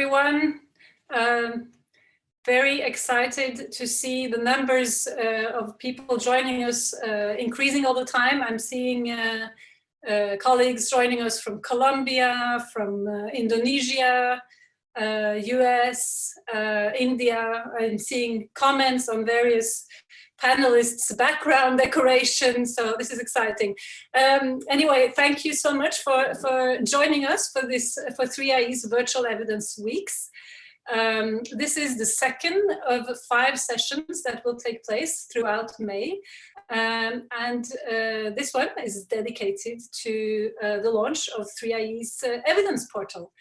everyone. Very excited to see the numbers of people joining us increasing all the time. I'm seeing colleagues joining us from Colombia, from Indonesia, US, India. I'm seeing comments on various panelists' background decoration, so this is exciting. Anyway, thank you so much for joining us for this for 3IE's Virtual Evidence Weeks. This is the second of 5 sessions that will take place throughout May, and this one is dedicated to the launch of 3IE's evidence portal.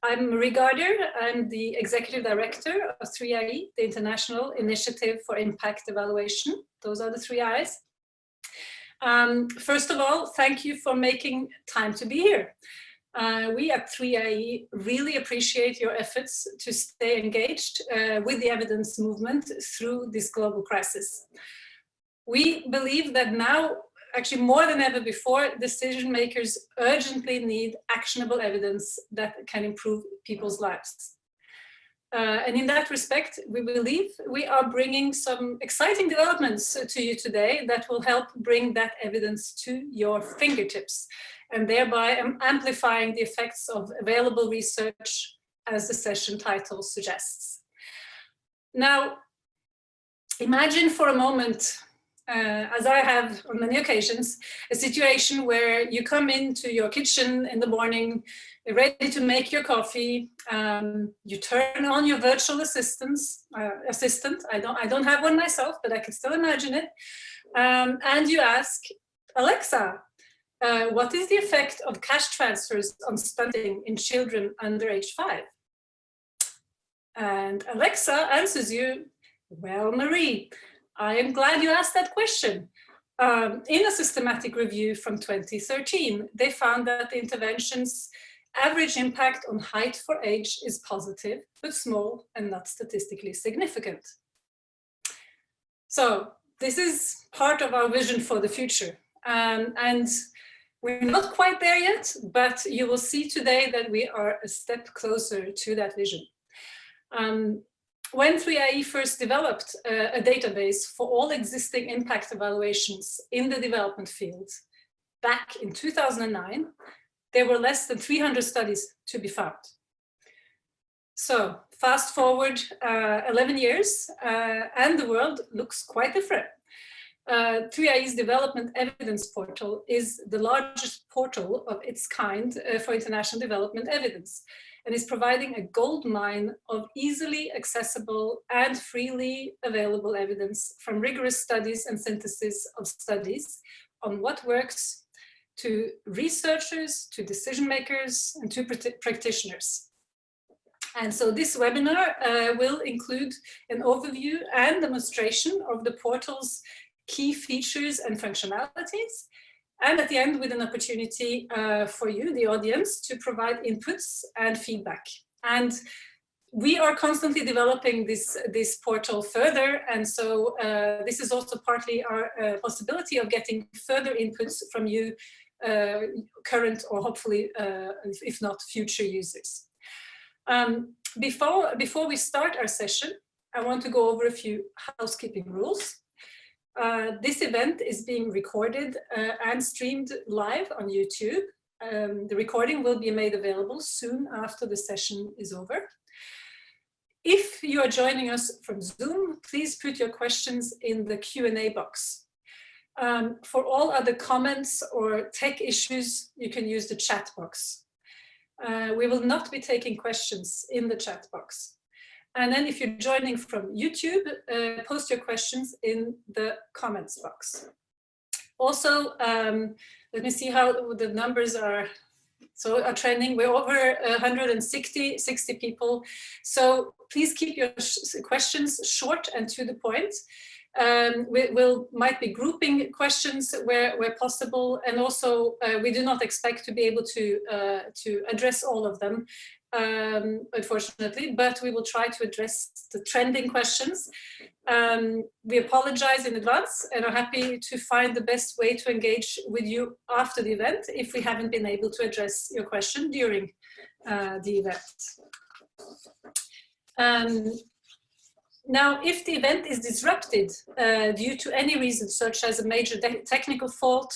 I'm Marion Gaarder. I'm the Executive Director of 3IE, the International Initiative for Impact Evaluation. Those are the 3 I's. First of all, thank you for making time to be here. We at 3IE really appreciate your efforts to stay engaged with the evidence movement through this global crisis. We believe that now, actually more than ever before, decision makers urgently need actionable evidence that can improve people's lives. And in that respect, we believe we are bringing some exciting developments to you today that will help bring that evidence to your fingertips, and thereby amplifying the effects of available research, as the session title suggests. Now, imagine for a moment, as I have on many occasions, a situation where you come into your kitchen in the morning, ready to make your coffee, you turn on your virtual assistant. I don't have one myself, but I can still imagine it. And you ask, Alexa, what is the effect of cash transfers on spending in children under age 5? And Alexa answers you, well, Marie, I am glad you asked that question. In a systematic review from 2013, they found that the intervention's average impact on height for age is positive, but small and not statistically significant. So this is part of our vision for the future. And we're not quite there yet, but you will see today that we are a step closer to that vision. When 3IE first developed a database for all existing impact evaluations in the development field back in 2009, there were less than 300 studies to be found. So fast forward 11 years and the world looks quite different. 3IE's development evidence portal is the largest portal of its kind for international development evidence, and is providing a gold mine of easily accessible and freely available evidence from rigorous studies and synthesis of studies on what works to researchers, to decision makers, and to practitioners. And so this webinar will include an overview and demonstration of the portal's key features and functionalities, and at the end with an opportunity for you, the audience, to provide inputs and feedback. And we are constantly developing this portal further, and so this is also partly our possibility of getting further inputs from you, current or hopefully, if not future users. Before we start our session, I want to go over a few housekeeping rules. This event is being recorded and streamed live on YouTube. The recording will be made available soon after the session is over. If you are joining us from Zoom, please put your questions in the Q&A box. For all other comments or tech issues, you can use the chat box. We will not be taking questions in the chat box. And then if you're joining from YouTube, post your questions in the comments box. Also, let me see how the numbers are trending. We're over 160 people. So please keep your questions short and to the point. Might be grouping questions where possible, and also we do not expect to be able to address all of them, unfortunately, but we will try to address the trending questions. We apologize in advance and are happy to find the best way to engage with you after the event if we haven't been able to address your question during the event. Now, if the event is disrupted due to any reason, such as a major technical fault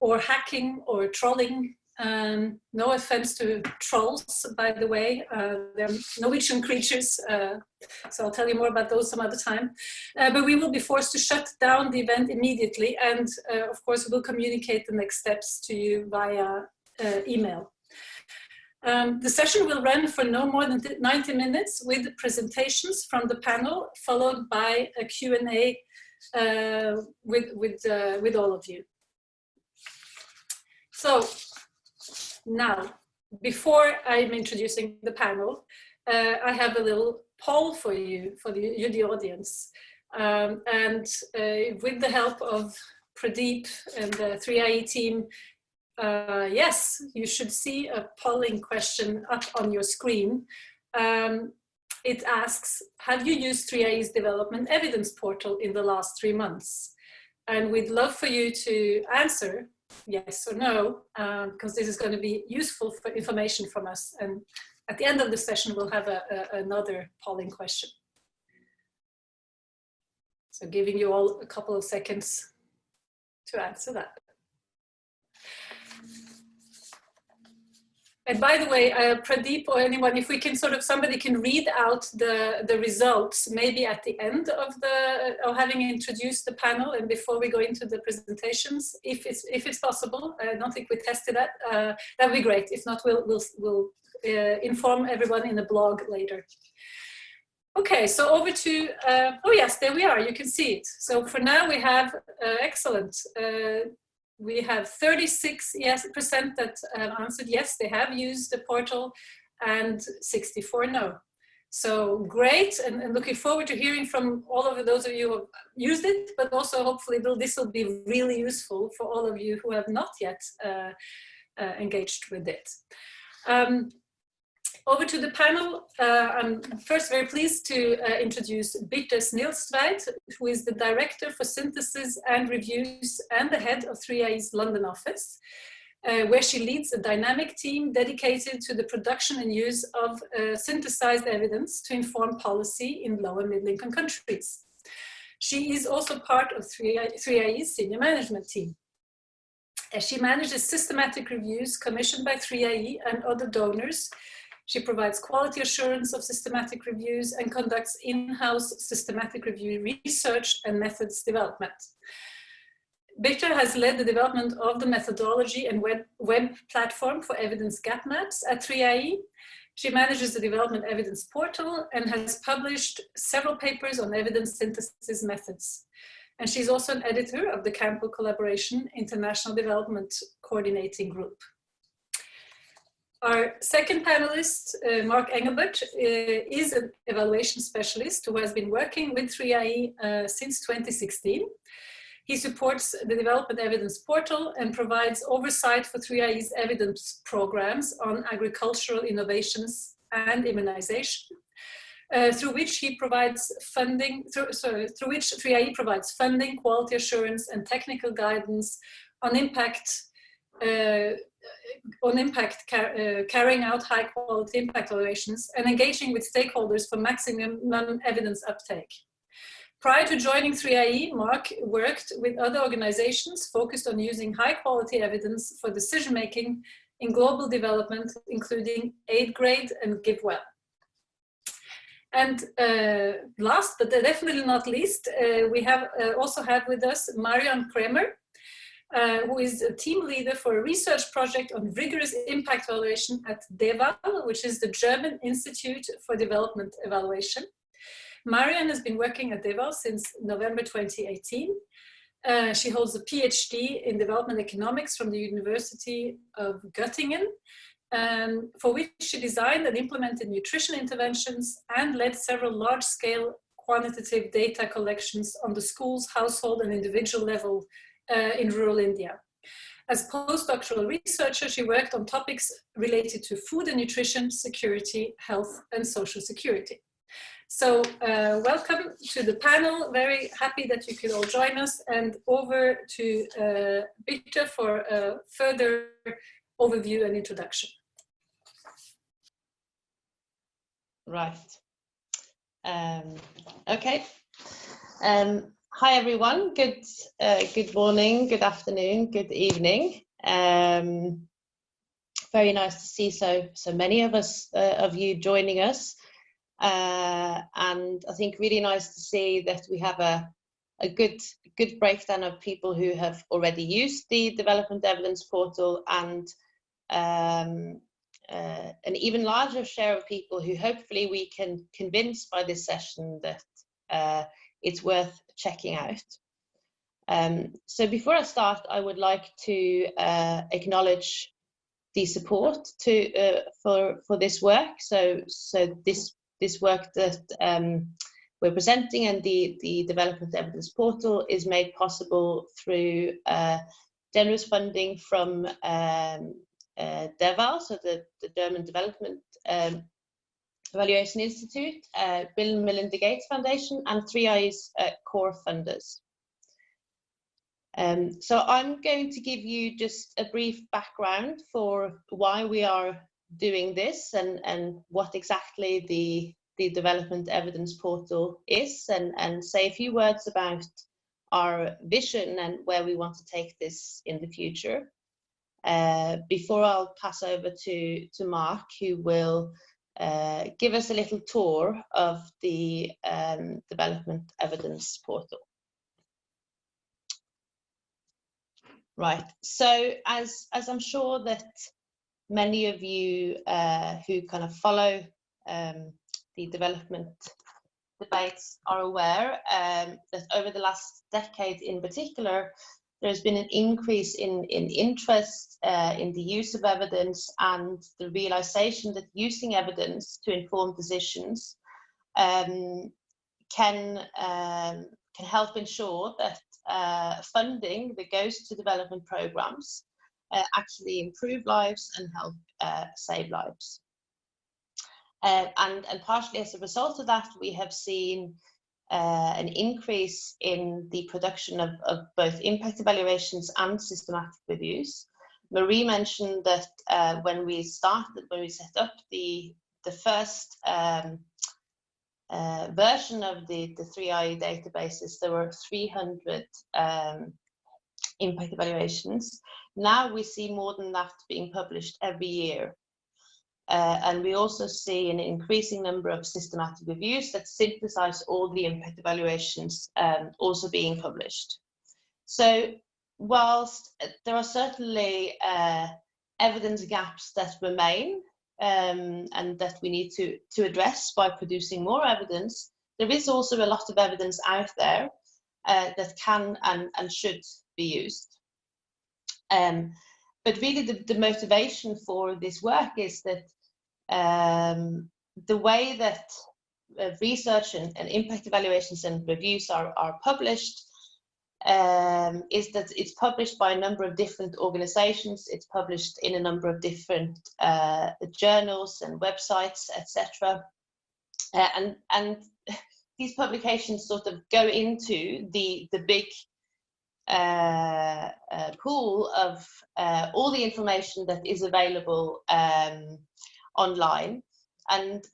or hacking or trolling, no offense to trolls, by the way, they're Norwegian creatures, so I'll tell you more about those some other time. But we will be forced to shut down the event immediately, and of course we'll communicate the next steps to you via email. The session will run for no more than 90 minutes with presentations from the panel, followed by a Q&A with all of you. So now, before I'm introducing the panel, I have a little poll for you, for the audience. With the help of Pradeep and the 3IE team, yes, you should see a polling question up on your screen. It asks, have you used 3IE's development evidence portal in the last 3 months? And we'd love for you to answer yes or no, because this is going to be useful for information from us. And at the end of the session, we'll have another polling question. So giving you all a couple of seconds to answer that. And by the way, Pradeep or anyone, if we can somebody can read out the results, maybe at the end of having introduced the panel and before we go into the presentations, if it's possible. I don't think we tested that. That'd be great. If not, we'll inform everyone in the blog later. Okay, so over to, oh yes, there we are, you can see it. So for now we have, excellent. We have 36% that answered yes, they have used the portal, and 64 no. So great, and looking forward to hearing from all of those of you who have used it, but also hopefully this will be really useful for all of you who have not yet engaged with it. Over to the panel. I'm first very pleased to introduce Birte Snilstveit, who is the Director for Synthesis and Reviews and the head of 3IE's London office, where she leads a dynamic team dedicated to the production and use of synthesized evidence to inform policy in low and middle-income countries. She is also part of 3IE's senior management team. She manages systematic reviews commissioned by 3IE and other donors. She provides quality assurance of systematic reviews and conducts in-house systematic review research and methods development. Birte has led the development of the methodology and web platform for evidence gap maps at 3IE. She manages the development evidence portal and has published several papers on evidence synthesis methods. And she's also an editor of the Campbell Collaboration International Development Coordinating Group. Our second panelist, Mark Engelbert, is an evaluation specialist who has been working with 3IE since 2016. He supports the development evidence portal and provides oversight for 3IE's evidence programs on agricultural innovations and immunization, through which he provides funding, through which 3IE provides funding, quality assurance, and technical guidance on carrying out high quality impact evaluations and engaging with stakeholders for maximum evidence uptake. Prior to joining 3IE, Mark worked with other organizations focused on using high quality evidence for decision making in global development, including AidGrade and GiveWell. And last, but definitely not least, we have also have with us Marion Krämer, who is a team leader for a research project on rigorous impact evaluation at DEval, which is the German Institute for Development Evaluation. Marion has been working at DEval since November 2018. She holds a PhD in development economics from the University of Göttingen, for which she designed and implemented nutrition interventions and led several large-scale quantitative data collections on the schools, household, and individual level in rural India. As postdoctoral researcher, she worked on topics related to food and nutrition, security, health, and social security. So welcome to the panel. Very happy that you could all join us, and over to Birte for a further overview and introduction. Right. Okay. Hi everyone. Good morning, good afternoon, good evening. Very nice to see so many of us of you joining us, and I think really nice to see that we have a good breakdown of people who have already used the Development Evidence Portal, and an even larger share of people who hopefully we can convince by this session that it's worth checking out. So before I start, I would like to acknowledge the support for this work. So this work that we're presenting and the Development Evidence Portal is made possible through generous funding from DEval, so the German Development Evaluation Institute, Bill and Melinda Gates Foundation, and 3i's core funders. So I'm going to give you just a brief background for why we are doing this and what exactly the Development Evidence Portal is, and say a few words about our vision and where we want to take this in the future. Before I'll pass over to Mark, who will give us a little tour of the Development Evidence Portal. Right, so as I'm sure that many of you who kind of follow the development debates are aware, that over the last decade in particular, there's been an increase in interest in the use of evidence and the realization that using evidence to inform decisions can help ensure that funding that goes to development programs actually improve lives and help save lives. And partially as a result of that, we have seen an increase in the production of both impact evaluations and systematic reviews. Marie mentioned that when we set up the first version of the 3i databases, there were 300 impact evaluations. Now we see more than that being published every year. And we also see an increasing number of systematic reviews that synthesize all the impact evaluations also being published. So whilst there are certainly evidence gaps that remain and that we need to address by producing more evidence, there is also a lot of evidence out there that can and should be used. But really the motivation for this work is that the way that research and impact evaluations and reviews are published is that it's published by a number of different organizations, it's published in a number of different journals and websites, etc. And these publications sort of go into the big pool of all the information that is available online, and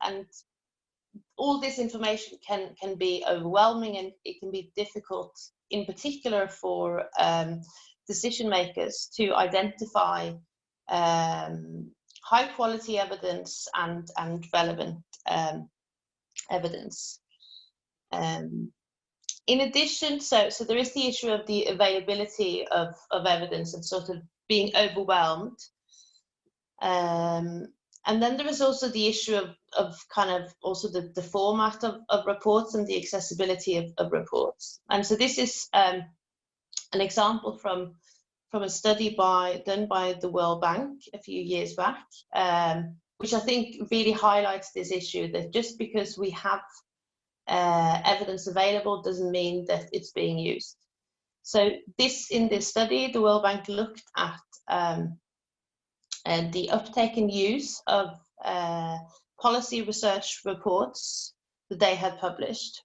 all this information can be overwhelming, and it can be difficult in particular for decision makers to identify high quality evidence and relevant evidence. In addition, so there is the issue of the availability of evidence and sort of being overwhelmed. And then there is also the issue of kind of also the format of reports and the accessibility of reports. And so this is an example from a study done by the World Bank a few years back, which I think really highlights this issue, that just because we have evidence available doesn't mean that it's being used. So in this study, the World Bank looked at the uptake and use of policy research reports that they had published,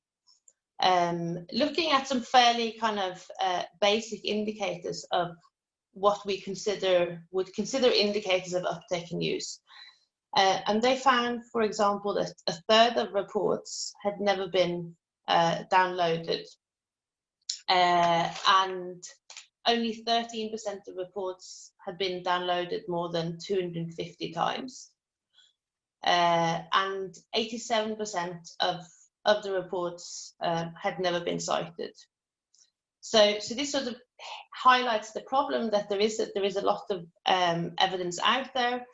looking at some fairly kind of basic indicators of what we would consider indicators of uptake and use. And they found, for example, that a third of reports had never been downloaded, and only 13% of reports had been downloaded more than 250 times, and 87% of the reports had never been cited. So this sort of highlights the problem that there is a lot of evidence out there.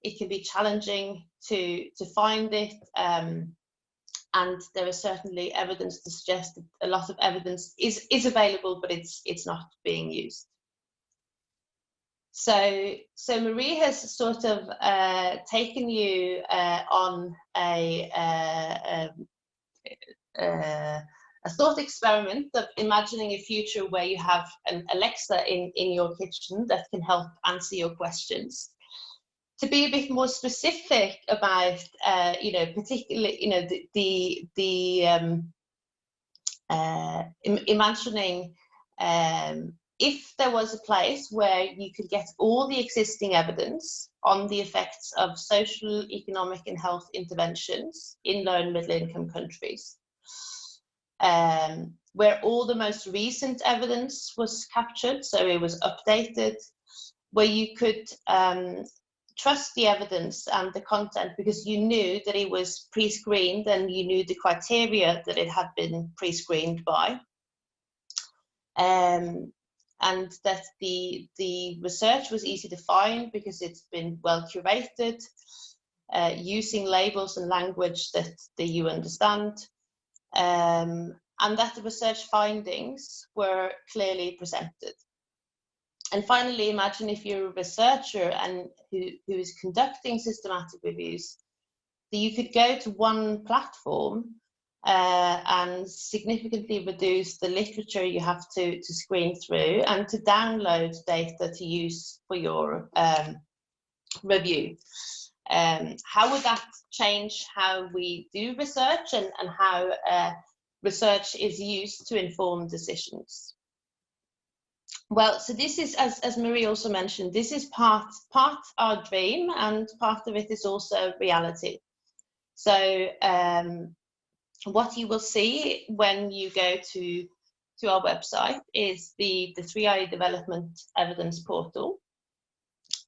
It can be challenging to find it, and there is certainly evidence to suggest that a lot of evidence is available, but it's not being used. So Marie has sort of taken you on a thought experiment of imagining a future where you have an Alexa in your kitchen that can help answer your questions. To be a bit more specific about, particularly, imagining if there was a place where you could get all the existing evidence on the effects of social, economic, and health interventions in low and middle income countries, where all the most recent evidence was captured, so it was updated, where you could trust the evidence and the content because you knew that it was pre-screened and you knew the criteria that it had been pre-screened by, and that the research was easy to find because it's been well curated, using labels and language that you understand, and that the research findings were clearly presented. And finally, imagine if you're a researcher and who is conducting systematic reviews, that you could go to one platform and significantly reduce the literature you have to screen through and to download data to use for your review. How would that change how we do research and how research is used to inform decisions? Well, so this is, as Marie also mentioned, this is part our dream, and part of it is also reality. So what you will see when you go to our website is the 3i Development Evidence Portal.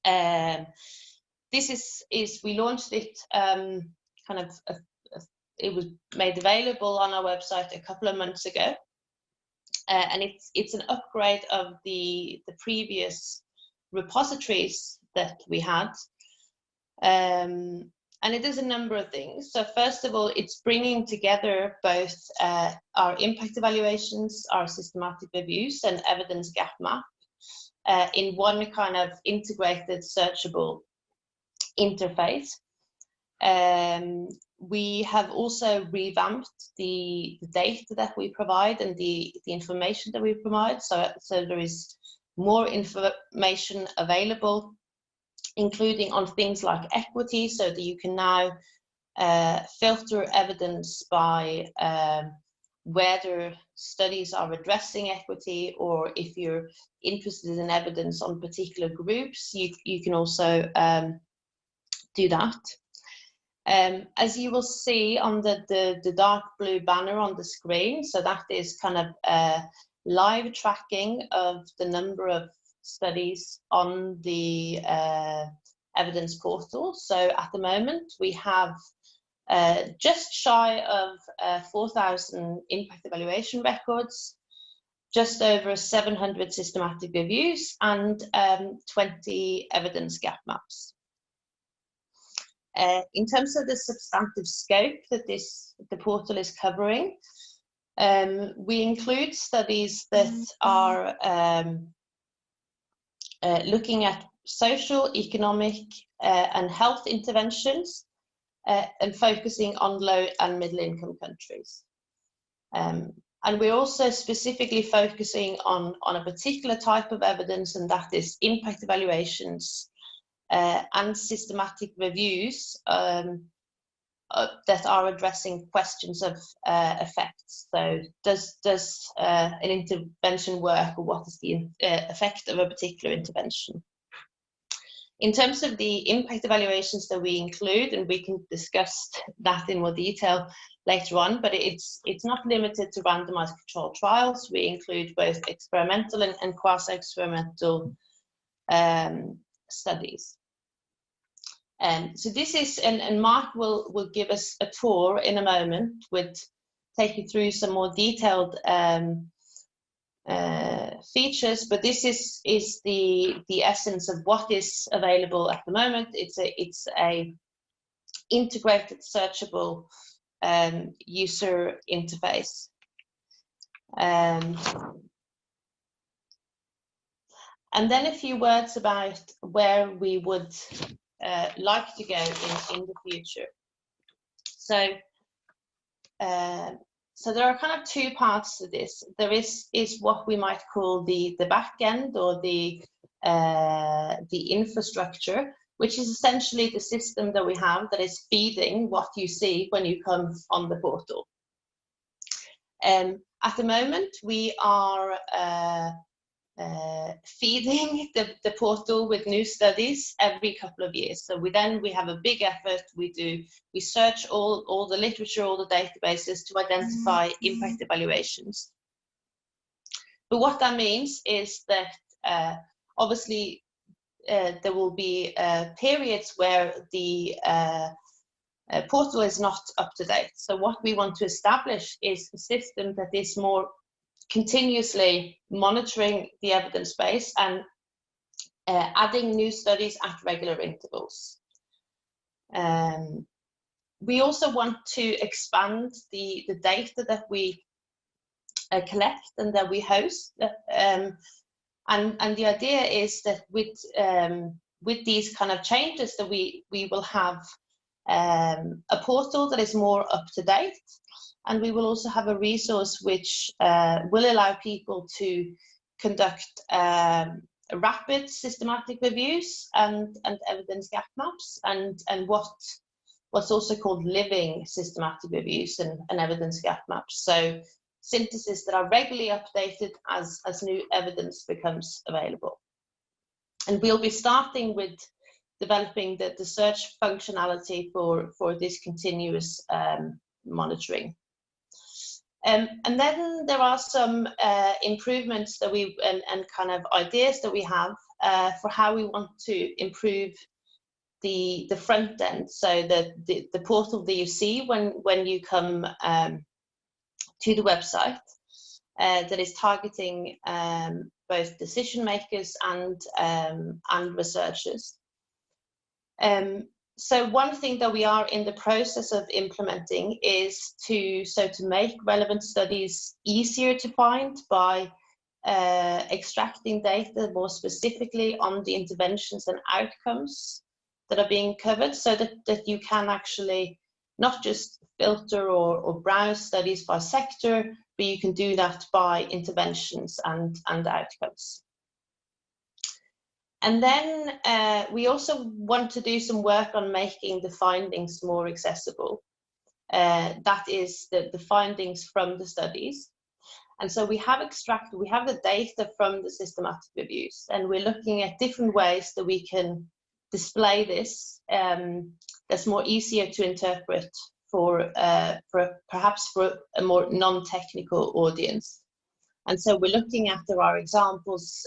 This is we launched it it was made available on our website a couple of months ago. And it's an upgrade of the previous repositories that we had, and it does a number of things. So first of all, it's bringing together both our impact evaluations, our systematic reviews, and evidence gap map in one kind of integrated, searchable interface. We have also revamped the data that we provide and the information that we provide. So there is more information available, including on things like equity, so that you can now filter evidence by whether studies are addressing equity, or if you're interested in evidence on particular groups, you can also do that. As you will see on the dark blue banner on the screen, so that is kind of live tracking of the number of studies on the evidence portal. So at the moment we have just shy of 4,000 impact evaluation records, just over 700 systematic reviews, and 20 evidence gap maps. In terms of the substantive scope that the portal is covering, we include studies that are looking at social, economic, and health interventions, and focusing on low and middle income countries. And we're also specifically focusing on a particular type of evidence, and that is impact evaluations and systematic reviews that are addressing questions of effects. So does an intervention work, or what is the effect of a particular intervention? In terms of the impact evaluations that we include, and we can discuss that in more detail later on, but it's not limited to randomized controlled trials. We include both experimental and quasi-experimental studies. So this is, and Mark will give us a tour in a moment, take you through some more detailed features, but this is the essence of what is available at the moment. It's a integrated searchable user interface. And then a few words about where we would like to go in the future. So there are kind of two parts to this. There is what we might call the back end, or the infrastructure, which is essentially the system that we have that is feeding what you see when you come on the portal. At the moment, we are feeding the portal with new studies every couple of years. So we have a big effort. We search all the literature, all the databases to identify impact evaluations. But what that means is that obviously there will be periods where the portal is not up to date. So what we want to establish is a system that is more continuously monitoring the evidence base and adding new studies at regular intervals. We also want to expand the data that we collect and that we host. And the idea is that with these kind of changes, that we will have a portal that is more up to date. And we will also have a resource which will allow people to conduct rapid systematic reviews and evidence gap maps, and what's also called living systematic reviews and evidence gap maps. So syntheses that are regularly updated as new evidence becomes available. And we'll be starting with developing the search functionality for this continuous monitoring. And then there are some improvements that and kind of ideas that we have for how we want to improve the front end. So the portal that you see when you come to the website, that is targeting both decision makers and researchers. So one thing that we are in the process of implementing is to make relevant studies easier to find by extracting data more specifically on the interventions and outcomes that are being covered, so that you can actually not just filter or browse studies by sector, but you can do that by interventions and outcomes. And then we also want to do some work on making the findings more accessible. That is the findings from the studies. And so we have the data from the systematic reviews, and we're looking at different ways that we can display this that's more easier to interpret for perhaps for a more non-technical audience. And so we're looking at, there are examples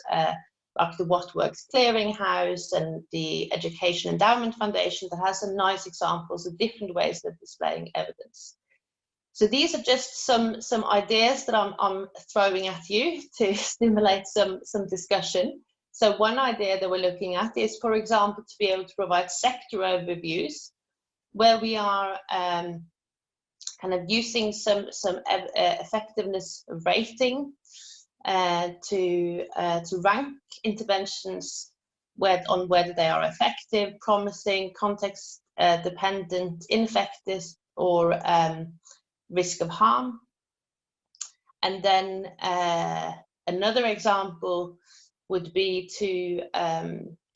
like the What Works Clearinghouse and the Education Endowment Foundation that has some nice examples of different ways of displaying evidence. So these are just some ideas that I'm throwing at you to stimulate some discussion. So one idea that we're looking at is, for example, to be able to provide sector overviews where we are kind of using some effectiveness rating to rank interventions on whether they are effective, promising, context dependent, ineffective, or risk of harm. And then another example would be to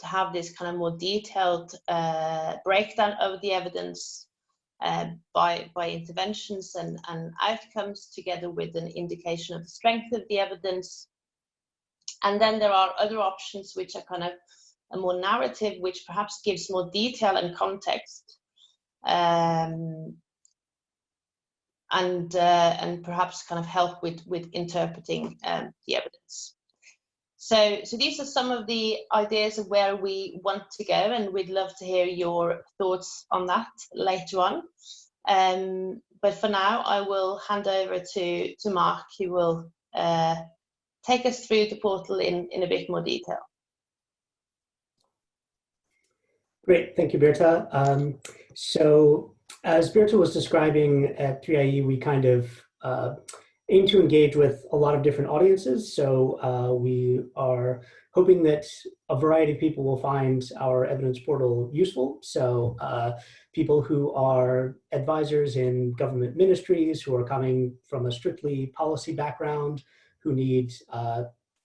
have this kind of more detailed breakdown of the evidence by interventions and outcomes, together with an indication of the strength of the evidence. And then there are other options which are kind of more narrative, which perhaps gives more detail and context, and perhaps kind of help with interpreting the evidence. So these are some of the ideas of where we want to go, and we'd love to hear your thoughts on that later on. But for now, I will hand over to Mark, who will take us through the portal in a bit more detail. Great, thank you, Birte. So as Birte was describing at 3IE, we kind of aim to engage with a lot of different audiences. So we are hoping that a variety of people will find our evidence portal useful. So people who are advisors in government ministries, who are coming from a strictly policy background, who need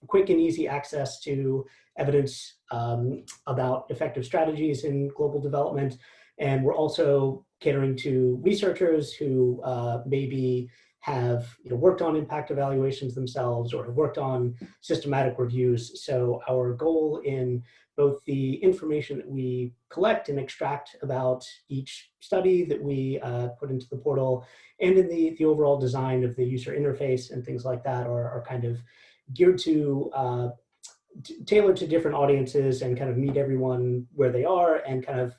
quick and easy access to evidence about effective strategies in global development. And we're also catering to researchers who maybe have worked on impact evaluations themselves or have worked on systematic reviews. So our goal in both the information that we collect and extract about each study that we put into the portal, and in the overall design of the user interface and things like that are kind of geared to tailored to different audiences and kind of meet everyone where they are and kind of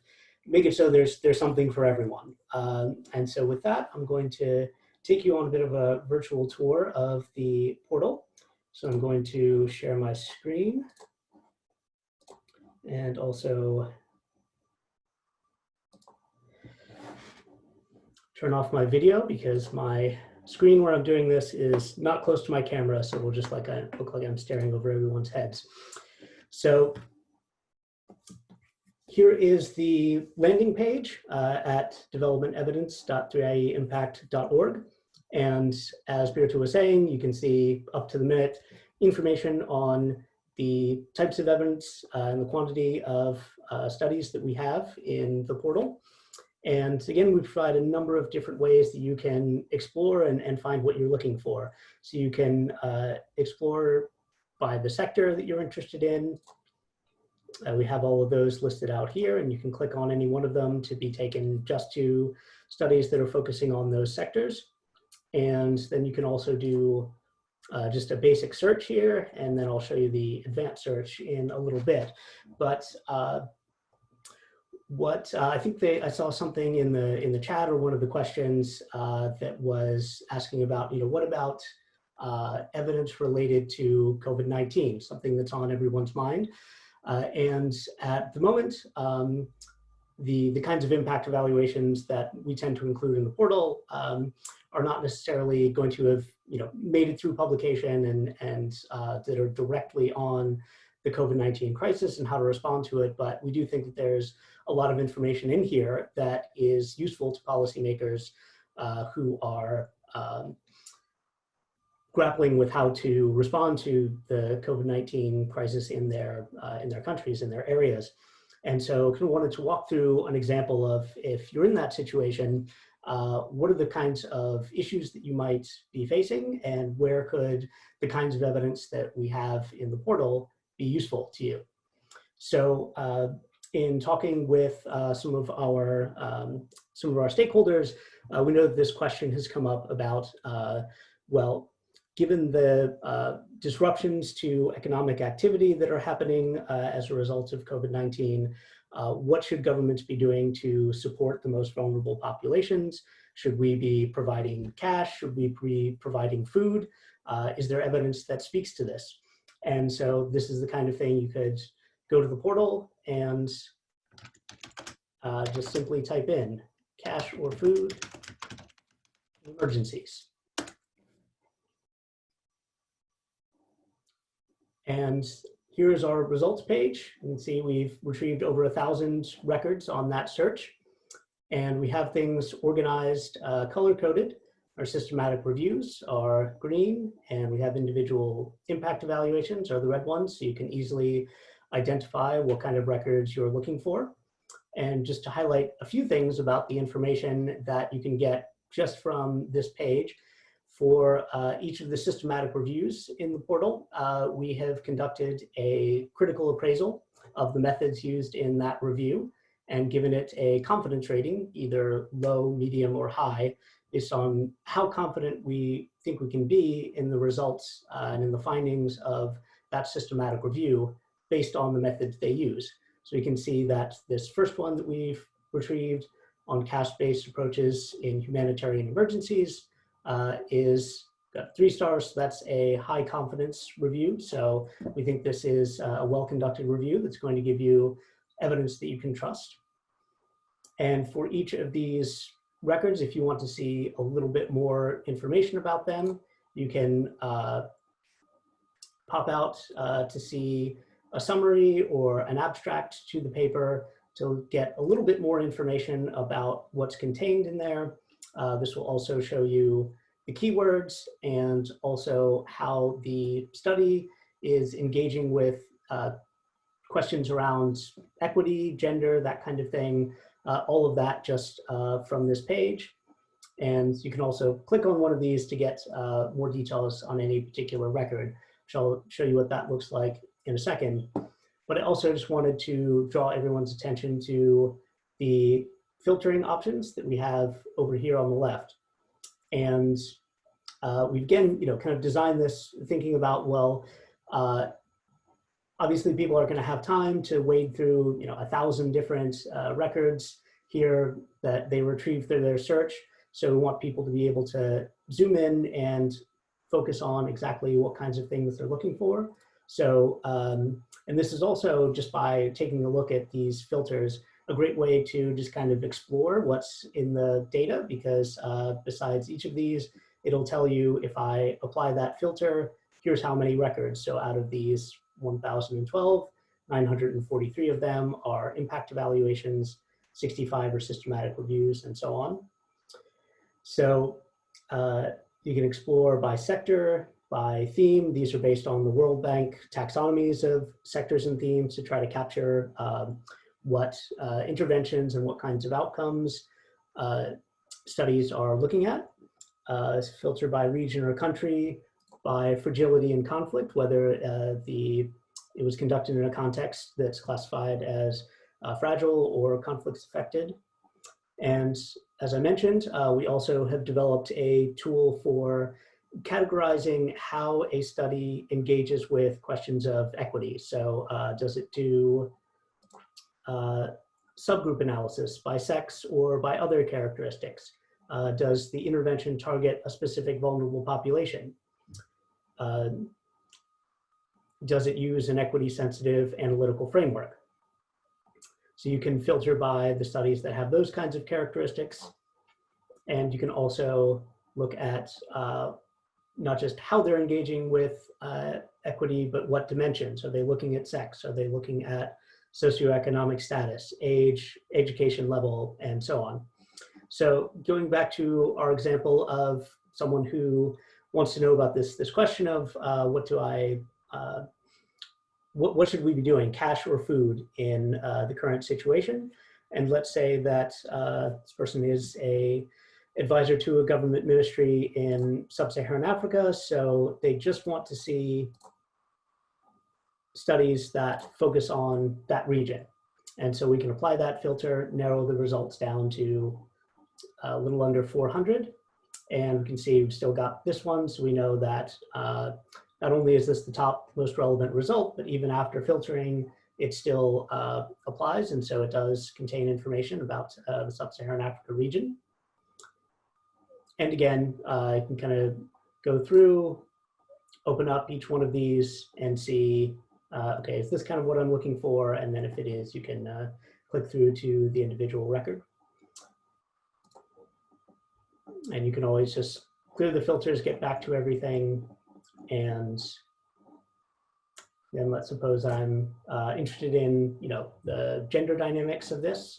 make it so there's something for everyone. And so with that, I'm going to take you on a bit of a virtual tour of the portal. So I'm going to share my screen and also turn off my video because my screen where I'm doing this is not close to my camera, so it'll just look like I'm staring over everyone's heads. So here is the landing page at developmentevidence.3ieimpact.org. And as Birte was saying, you can see up to the minute information on the types of evidence and the quantity of studies that we have in the portal. And again, we provide a number of different ways that you can explore and find what you're looking for. So you can explore by the sector that you're interested in. We have all of those listed out here, and you can click on any one of them to be taken just to studies that are focusing on those sectors. And then you can also do just a basic search here, and then I'll show you the advanced search in a little bit. But what I think I saw something in the chat, or one of the questions that was asking about, what about evidence related to COVID-19, something that's on everyone's mind. And at the moment, the kinds of impact evaluations that we tend to include in the portal are not necessarily going to have made it through publication and that are directly on the COVID-19 crisis and how to respond to it. But we do think that there's a lot of information in here that is useful to policymakers who are grappling with how to respond to the COVID-19 crisis in their countries, in their areas. And so kind of wanted to walk through an example of, if you're in that situation, what are the kinds of issues that you might be facing, and where could the kinds of evidence that we have in the portal be useful to you? So in talking with some of our stakeholders, we know that this question has come up about, well, given the disruptions to economic activity that are happening as a result of COVID-19, what should governments be doing to support the most vulnerable populations? Should we be providing cash? Should we be providing food? Is there evidence that speaks to this? And so this is the kind of thing you could go to the portal and just simply type in cash or food emergencies. And here's our results page. You can see we've retrieved over 1,000 records on that search. And we have things organized, color-coded. Our systematic reviews are green, and we have individual impact evaluations are the red ones, so you can easily identify what kind of records you're looking for. And just to highlight a few things about the information that you can get just from this page, for each of the systematic reviews in the portal, we have conducted a critical appraisal of the methods used in that review and given it a confidence rating, either low, medium, or high, based on how confident we think we can be in the results and in the findings of that systematic review based on the methods they use. So you can see that this first one that we've retrieved on cash-based approaches in humanitarian emergencies is got 3 stars. So that's a high confidence review. So we think this is a well-conducted review that's going to give you evidence that you can trust. And for each of these records, if you want to see a little bit more information about them, you can pop out to see a summary or an abstract to the paper to get a little bit more information about what's contained in there. This will also show you the keywords and also how the study is engaging with questions around equity, gender, that kind of thing, all of that just from this page. And you can also click on one of these to get more details on any particular record, which I'll show you what that looks like in a second. But I also just wanted to draw everyone's attention to the filtering options that we have over here on the left. And we've again, kind of designed this thinking about, well, obviously people are going to have time to wade through, 1,000 different records here that they retrieve through their search. So we want people to be able to zoom in and focus on exactly what kinds of things they're looking for. So, and this is also just by taking a look at these filters, a great way to just kind of explore what's in the data, because besides each of these, it'll tell you if I apply that filter, here's how many records. So out of these 1,012, 943 of them are impact evaluations, 65 are systematic reviews, and so on. So you can explore by sector, by theme. These are based on the World Bank taxonomies of sectors and themes to try to capture what interventions and what kinds of outcomes studies are looking at. Filter by region or country, by fragility and conflict, whether it was conducted in a context that's classified as fragile or conflict affected. And as I mentioned, we also have developed a tool for categorizing how a study engages with questions of equity. So does it do subgroup analysis by sex or by other characteristics? Does the intervention target a specific vulnerable population? Does it use an equity-sensitive analytical framework? So you can filter by the studies that have those kinds of characteristics. And you can also look at not just how they're engaging with equity, but what dimensions. Are they looking at sex? Are they looking at socioeconomic status, age, education level, and so on? So going back to our example of someone who wants to know about this question of what should we be doing, cash or food, in the current situation? And let's say that this person is a advisor to a government ministry in sub-Saharan Africa, so they just want to see studies that focus on that region. And so we can apply that filter, narrow the results down to a little under 400. And we can see we've still got this one, so we know that not only is this the top most relevant result, but even after filtering, it still applies. And so it does contain information about the sub-Saharan Africa region. And again, I can kind of go through, open up each one of these and see, okay, is this kind of what I'm looking for? And then if it is, you can click through to the individual record. And you can always just clear the filters, get back to everything. And then let's suppose I'm interested in, the gender dynamics of this.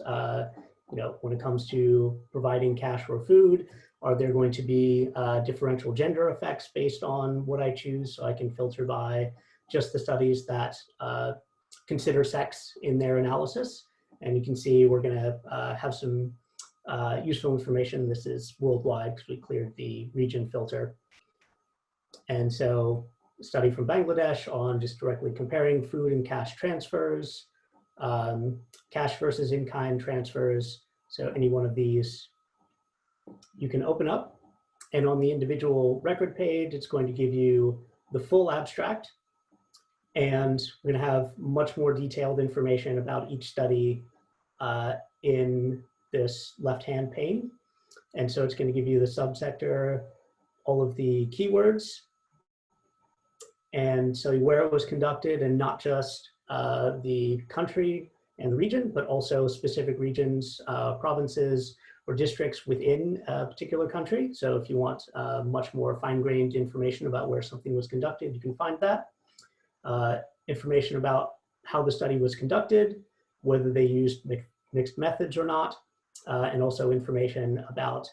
When it comes to providing cash or food, are there going to be differential gender effects based on what I choose? So I can filter by just the studies that consider sex in their analysis. And you can see we're going to have some useful information. This is worldwide because we cleared the region filter. And so a study from Bangladesh on just directly comparing food and cash transfers. cash versus in-kind transfers. So any one of these you can open up, and on the individual record page, it's going to give you the full abstract. And we're going to have much more detailed information about each study in this left-hand pane. And so it's going to give you the subsector, all of the keywords, and so where it was conducted, and not just the country and the region, but also specific regions, provinces, or districts within a particular country. So if you want much more fine-grained information about where something was conducted, you can find that. Information about how the study was conducted, whether they used mixed methods or not, and also information about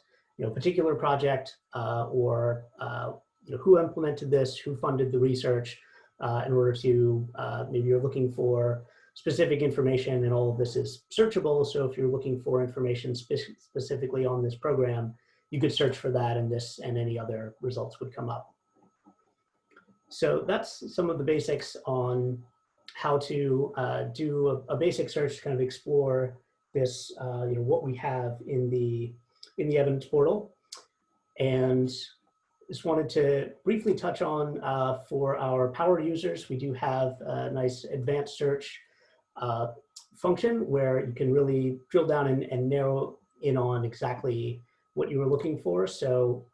particular project or who implemented this, who funded the research, in order to, maybe you're looking for specific information, and all of this is searchable. So if you're looking for information specifically on this program, you could search for that, and this and any other results would come up. So that's some of the basics on how to do a basic search to kind of explore this, what we have in the evidence portal. And just wanted to briefly touch on for our power users, we do have a nice advanced search function where you can really drill down and narrow in on exactly what you were looking for. So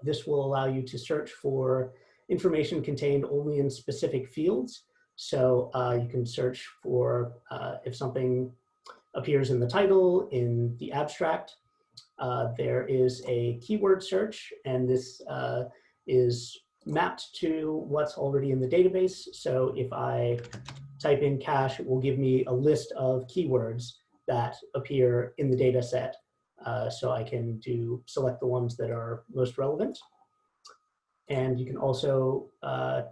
this will allow you to search for information contained only in specific fields. So you can search for if something appears in the title, in the abstract. There is a keyword search, and this is mapped to what's already in the database. So if I type in cash, it will give me a list of keywords that appear in the data set. So I can select the ones that are most relevant. And you can also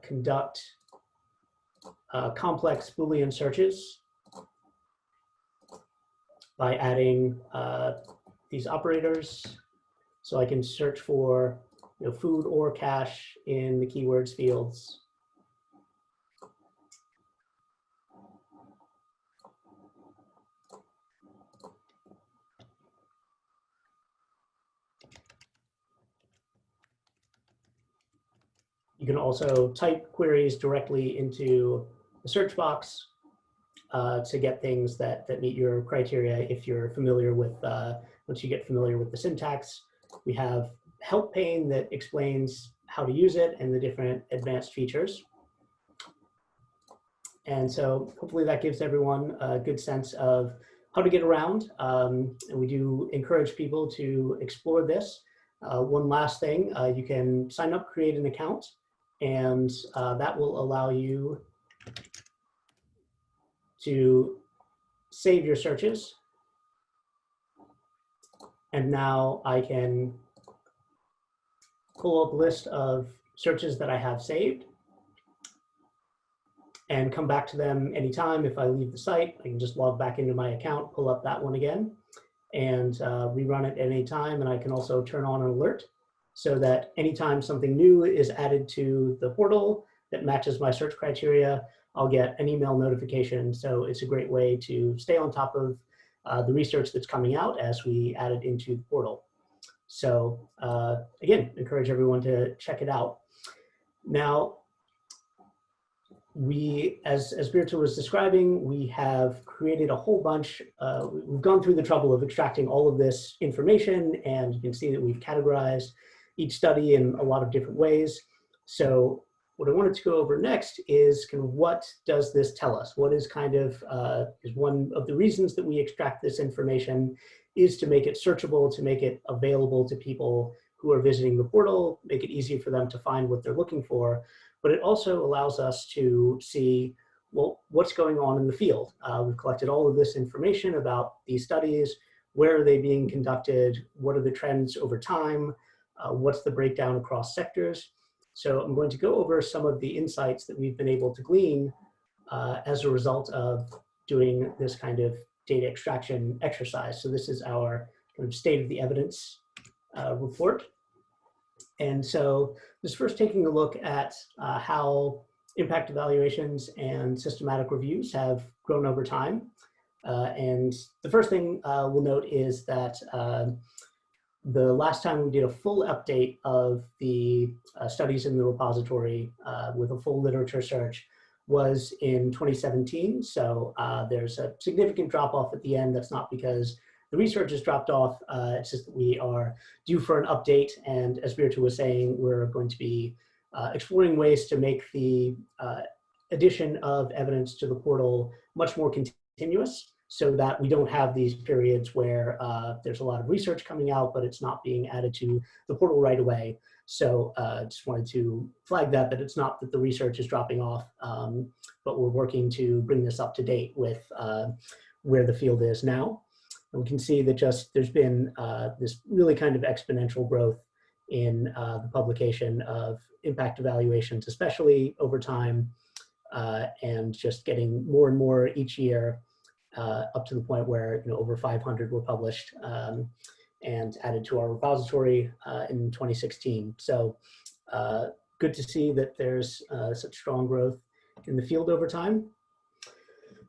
conduct complex Boolean searches by adding these operators. So I can search for food or cash in the keywords fields. You can also type queries directly into the search box to get things that meet your criteria. If you're familiar with, once you get familiar with the syntax, we have help pane that explains how to use it and the different advanced features. And so hopefully that gives everyone a good sense of how to get around. And we do encourage people to explore this. One last thing, you can sign up, create an account, and that will allow you to save your searches. And now I can pull up a list of searches that I have saved and come back to them anytime. If I leave the site, I can just log back into my account, pull up that one again, and rerun it at any time. And I can also turn on an alert so that anytime something new is added to the portal that matches my search criteria, I'll get an email notification. So it's a great way to stay on top of the research that's coming out as we add it into the portal. So again, encourage everyone to check it out. Now, as Birte was describing, we have created a whole bunch. We've gone through the trouble of extracting all of this information, and you can see that we've categorized each study in a lot of different ways. So what I wanted to go over next is kind of what does this tell us? What is kind of, is one of the reasons that we extract this information is to make it searchable, to make it available to people who are visiting the portal, make it easy for them to find what they're looking for. But it also allows us to see, well, what's going on in the field. We've collected all of this information about these studies. Where are they being conducted? What are the trends over time? What's the breakdown across sectors? So I'm going to go over some of the insights that we've been able to glean as a result of doing this kind of data extraction exercise. So this is our kind of state of the evidence report. And so just first taking a look at how impact evaluations and systematic reviews have grown over time. And the first thing we'll note is that the last time we did a full update of the studies in the repository with a full literature search was in 2017. So there's a significant drop off at the end. That's not because the research has dropped off. It's just that we are due for an update. And as Birte was saying, we're going to be exploring ways to make the addition of evidence to the portal much more continuous, so that we don't have these periods where there's a lot of research coming out, but it's not being added to the portal right away. So just wanted to flag that it's not that the research is dropping off, but we're working to bring this up to date with where the field is now. And we can see that just there's been this really kind of exponential growth in the publication of impact evaluations, especially over time, and just getting more and more each year, up to the point where over 500 were published and added to our repository in 2016. So good to see that there's such strong growth in the field over time.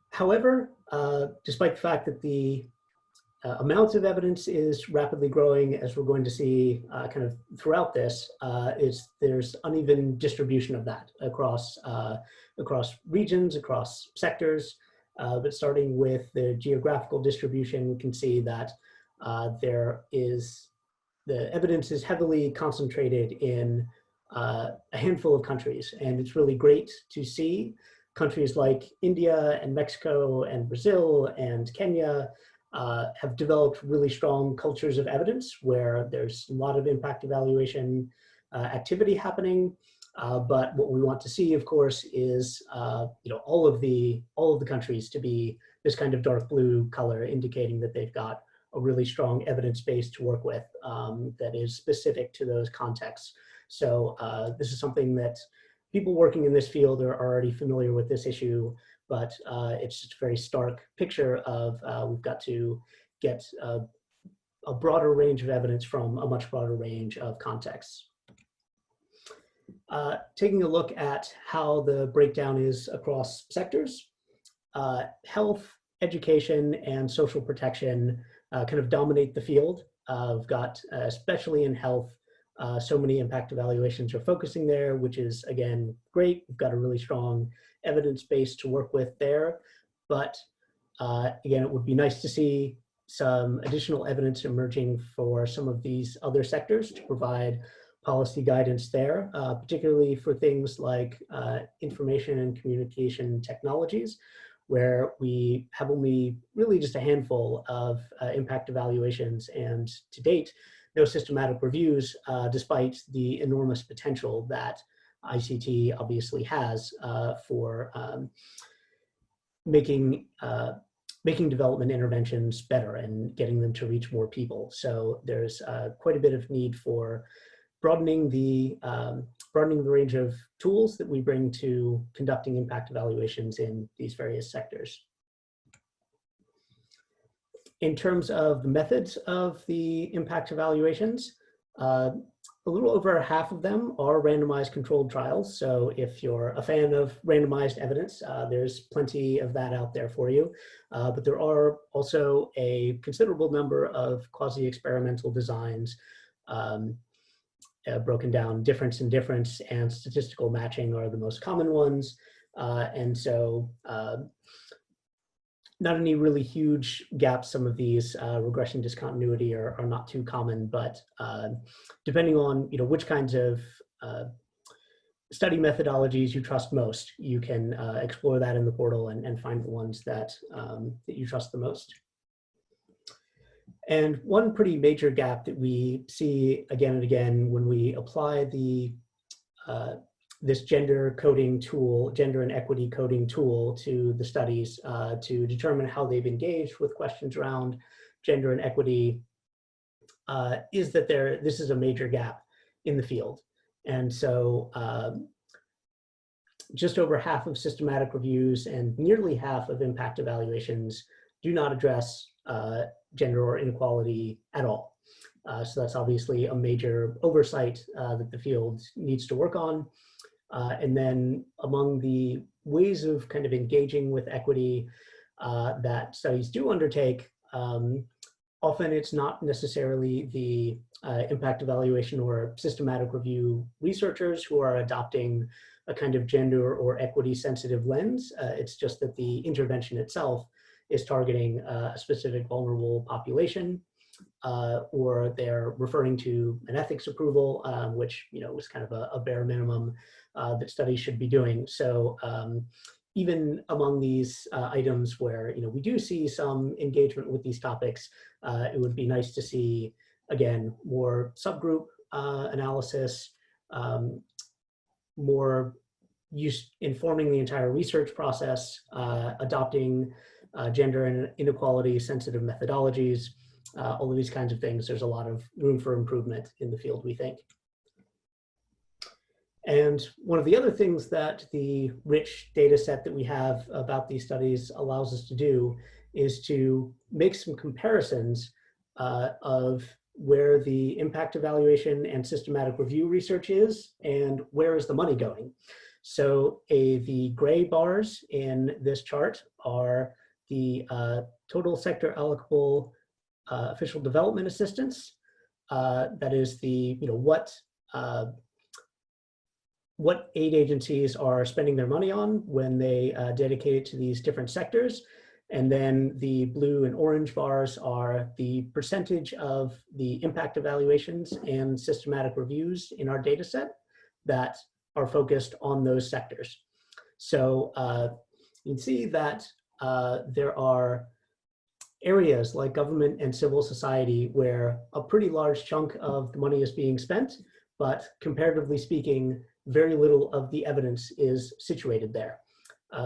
However, despite the fact that the amount of evidence is rapidly growing, as we're going to see kind of throughout this, there's uneven distribution of that across regions, across sectors. But starting with the geographical distribution, we can see that the evidence is heavily concentrated in a handful of countries, and it's really great to see countries like India and Mexico and Brazil and Kenya have developed really strong cultures of evidence where there's a lot of impact evaluation activity happening. But what we want to see, of course, is all of the countries to be this kind of dark blue color, indicating that they've got a really strong evidence base to work with that is specific to those contexts. So this is something that people working in this field are already familiar with this issue, but it's just a very stark picture of we've got to get a broader range of evidence from a much broader range of contexts. Taking a look at how the breakdown is across sectors, health, education, and social protection kind of dominate the field. We've got, especially in health, so many impact evaluations are focusing there, which is, again, great. We've got a really strong evidence base to work with there. But again, it would be nice to see some additional evidence emerging for some of these other sectors to provide policy guidance there, particularly for things like information and communication technologies, where we have only really just a handful of impact evaluations, and to date, no systematic reviews, despite the enormous potential that ICT obviously has for making development interventions better and getting them to reach more people. So there's quite a bit of need for broadening the range of tools that we bring to conducting impact evaluations in these various sectors. In terms of the methods of the impact evaluations, a little over half of them are randomized controlled trials. So if you're a fan of randomized evidence, there's plenty of that out there for you. But there are also a considerable number of quasi-experimental designs, broken down. Difference in difference and statistical matching are the most common ones. And so not any really huge gaps. Some of these regression discontinuity are not too common, but depending on which kinds of study methodologies you trust most, you can explore that in the portal and find the ones that you trust the most. And one pretty major gap that we see again and again when we apply this gender coding tool, gender and equity coding tool to the studies to determine how they've engaged with questions around gender and equity, is that this is a major gap in the field. And so just over half of systematic reviews and nearly half of impact evaluations do not address gender or inequality at all. So that's obviously a major oversight that the field needs to work on. And then among the ways of kind of engaging with equity that studies do undertake, often it's not necessarily the impact evaluation or systematic review researchers who are adopting a kind of gender or equity sensitive lens. It's just that the intervention itself is targeting a specific vulnerable population, or they're referring to an ethics approval, which was kind of a bare minimum that studies should be doing. So even among these items where we do see some engagement with these topics, it would be nice to see, again, more subgroup analysis, more use informing the entire research process, adopting gender and inequality sensitive methodologies, all of these kinds of things. There's a lot of room for improvement in the field, we think. And one of the other things that the rich data set that we have about these studies allows us to do is to make some comparisons of where the impact evaluation and systematic review research is and where is the money going. So the gray bars in this chart are the total sector allocable official development assistance. That is the, what aid agencies are spending their money on when they dedicate it to these different sectors. And then the blue and orange bars are the percentage of the impact evaluations and systematic reviews in our data set that are focused on those sectors. So you can see that there are areas like government and civil society where a pretty large chunk of the money is being spent, but comparatively speaking, very little of the evidence is situated there.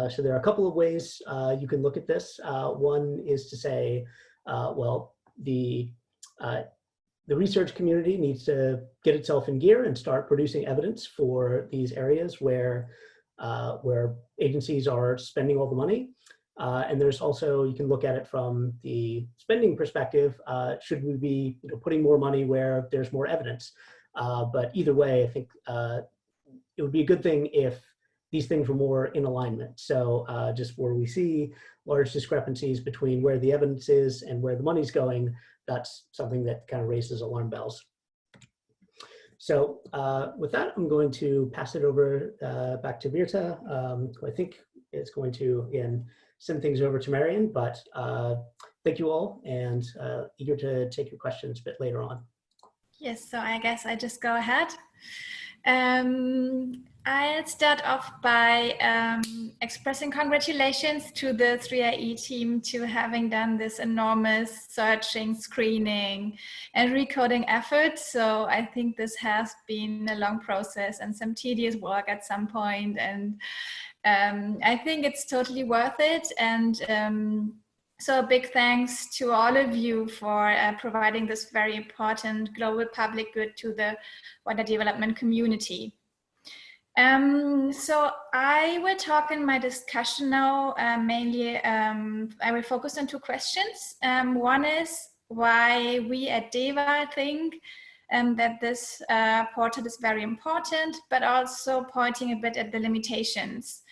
So there are a couple of ways you can look at this. One is to say, well, the research community needs to get itself in gear and start producing evidence for these areas where agencies are spending all the money. And there's also, you can look at it from the spending perspective. Should we be putting more money where there's more evidence? But either way, I think it would be a good thing if these things were more in alignment. So just where we see large discrepancies between where the evidence is and where the money's going, that's something that kind of raises alarm bells. So with that, I'm going to pass it over back to Birte, who I think is going to, again, send things over to Marion, but thank you all, and eager to take your questions a bit later on. Yes, so I guess I just go ahead. I'll start off by expressing congratulations to the 3IE team to having done this enormous searching, screening, and recoding effort. So I think this has been a long process and some tedious work at some point, and I think it's totally worth it. And so a big thanks to all of you for providing this very important global public good to the wider development community. So I will talk in my discussion now, mainly I will focus on two questions. One is why we at DEval think that this portal is very important, but also pointing a bit at the limitations.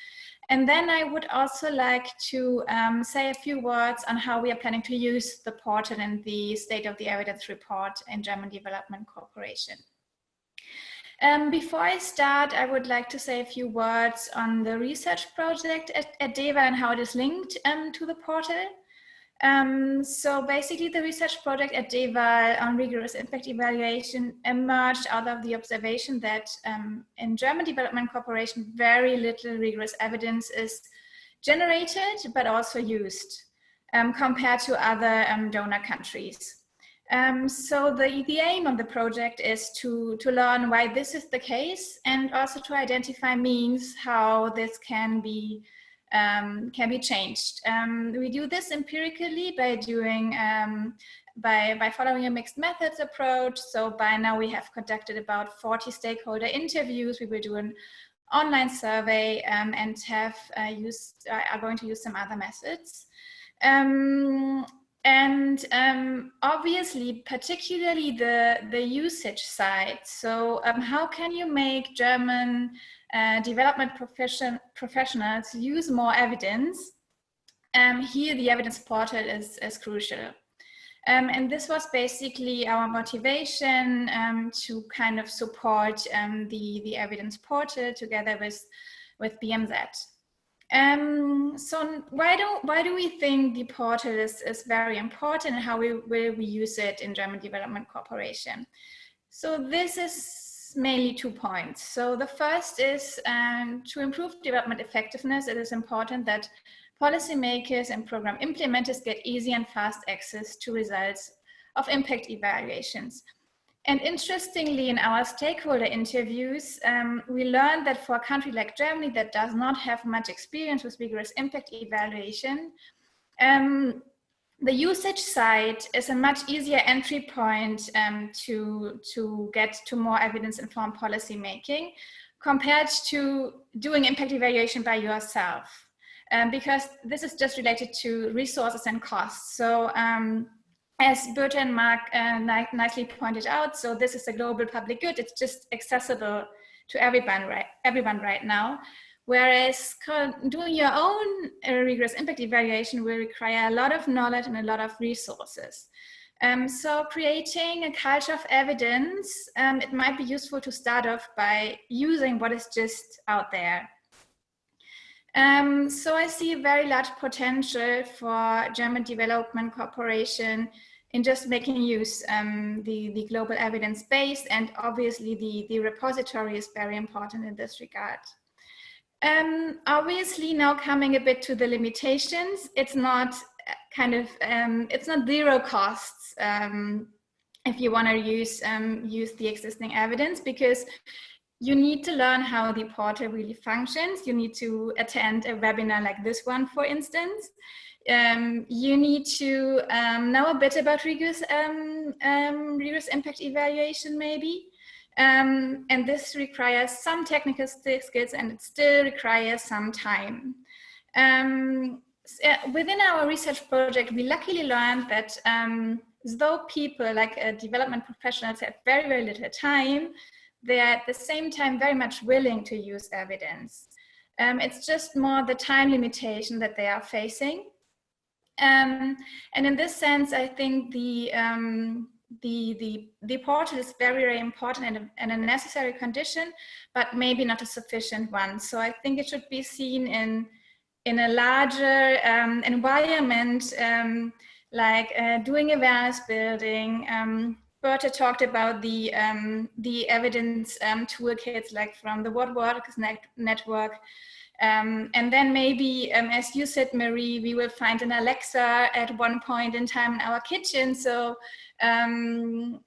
And then I would also like to say a few words on how we are planning to use the portal and the state of the evidence report in German Development Cooperation. Before I start, I would like to say a few words on the research project at DEval and how it is linked to the portal. So basically the research project at DEval on rigorous impact evaluation emerged out of the observation that in German development cooperation, very little rigorous evidence is generated, but also used compared to other donor countries. So the aim of the project is to learn why this is the case, and also to identify means how this can be changed. We do this empirically by doing by following a mixed methods approach. So by now we have conducted about 40 stakeholder interviews. We will do an online survey and are going to use some other methods. Obviously, particularly the usage side. So how can you make German development professionals use more evidence, here the evidence portal is crucial. And this was basically our motivation to kind of support the evidence portal together with BMZ. So why do we think the portal is very important, and how will we use it in German Development Cooperation? So this is mainly 2 points. So the first is to improve development effectiveness, it is important that policymakers and program implementers get easy and fast access to results of impact evaluations. And interestingly, in our stakeholder interviews, we learned that for a country like Germany that does not have much experience with rigorous impact evaluation, the usage side is a much easier entry point to get to more evidence-informed policy making compared to doing impact evaluation by yourself. Because this is just related to resources and costs. So as Birte and Mark nicely pointed out, so this is a global public good. It's just accessible to everyone right now. Whereas doing your own rigorous impact evaluation will require a lot of knowledge and a lot of resources. So creating a culture of evidence, it might be useful to start off by using what is just out there. So I see a very large potential for German Development Cooperation in just making use the global evidence base, and obviously the repository is very important in this regard. Obviously now coming a bit to the limitations, it's not it's not zero costs if you want to use the existing evidence, because you need to learn how the portal really functions. You need to attend a webinar like this one, for instance. You need to know a bit about rigorous impact evaluation, maybe. And this requires some technical skills, and it still requires some time. Within our research project, we luckily learned that though people like development professionals have very, very little time, they're at the same time very much willing to use evidence. It's just more the time limitation that they are facing. And in this sense, I think the portal is very, very important and a necessary condition, but maybe not a sufficient one. So I think it should be seen in a larger environment, like doing awareness building. Birte talked about the evidence toolkits, like from the World Workers Network. And then maybe, as you said, Marie, we will find an Alexa at one point in time in our kitchen. So,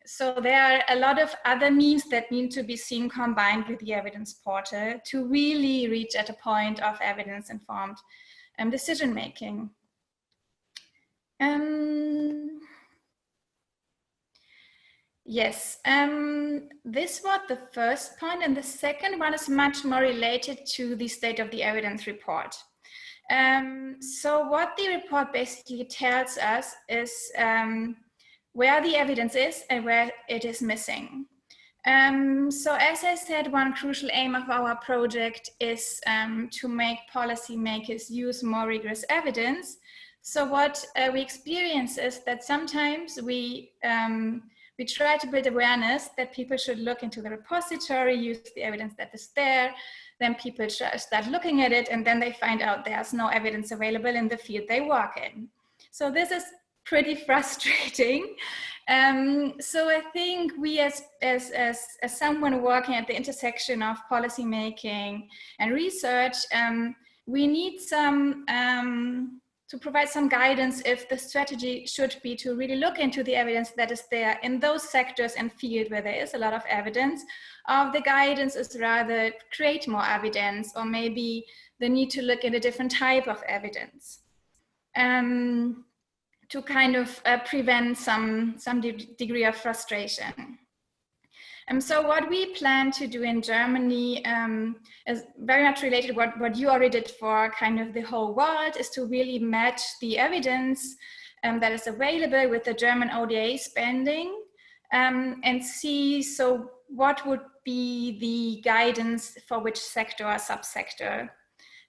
so there are a lot of other means that need to be seen combined with the evidence portal to really reach at a point of evidence-informed decision making. Yes, this was the first point, and the second one is much more related to the state of the evidence report. So what the report basically tells us is where the evidence is and where it is missing. So as I said, one crucial aim of our project is to make policymakers use more rigorous evidence. So what we experience is that sometimes we try to build awareness that people should look into the repository, use the evidence that is there, then people start looking at it, and then they find out there's no evidence available in the field they work in. So this is pretty frustrating. So I think we as someone working at the intersection of policymaking and research, we need some to provide some guidance if the strategy should be to really look into the evidence that is there in those sectors and field where there is a lot of evidence, or the guidance is rather create more evidence, or maybe the need to look at a different type of evidence to kind of prevent some degree of frustration. So what we plan to do in Germany is very much related to what you already did for kind of the whole world, is to really match the evidence that is available with the German ODA spending and see, so what would be the guidance for which sector or subsector.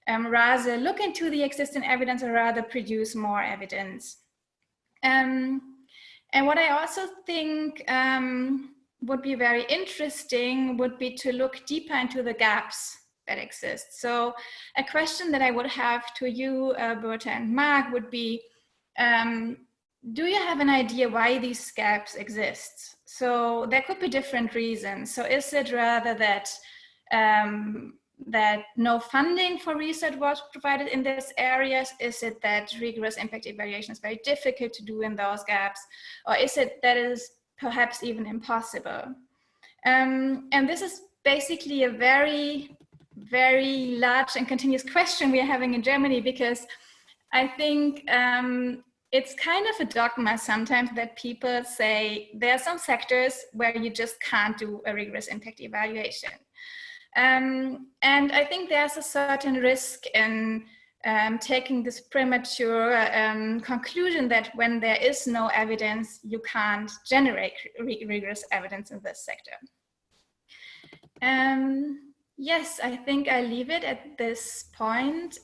Rather look into the existing evidence or rather produce more evidence. And what I also think would be very interesting would be to look deeper into the gaps that exist. So a question that I would have to you, Birte and Mark, would be, do you have an idea why these gaps exist? So there could be different reasons. So is it rather that that no funding for research was provided in these areas? Is it that rigorous impact evaluation is very difficult to do in those gaps? Or is it that it is perhaps even impossible? And this is basically a very, very large and continuous question we are having in Germany, because I think it's kind of a dogma sometimes that people say there are some sectors where you just can't do a rigorous impact evaluation. And I think there's a certain risk in taking this premature conclusion that when there is no evidence, you can't generate rigorous evidence in this sector. Yes, I think I leave it at this point.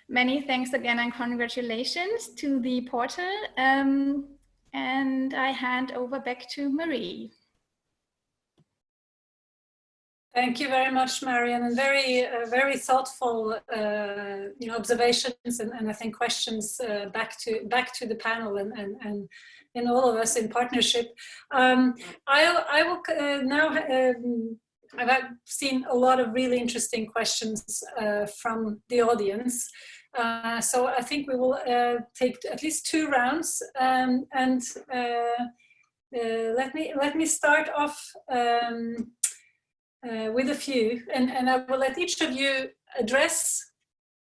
Many thanks again and congratulations to the portal. And I hand over back to Marie. Thank you very much, Marion, and very thoughtful observations and I think questions back to the panel and all of us in partnership. I will now. I've seen a lot of really interesting questions from the audience, so I think we will take at least 2 rounds. Let me start off. With a few, and I will let each of you address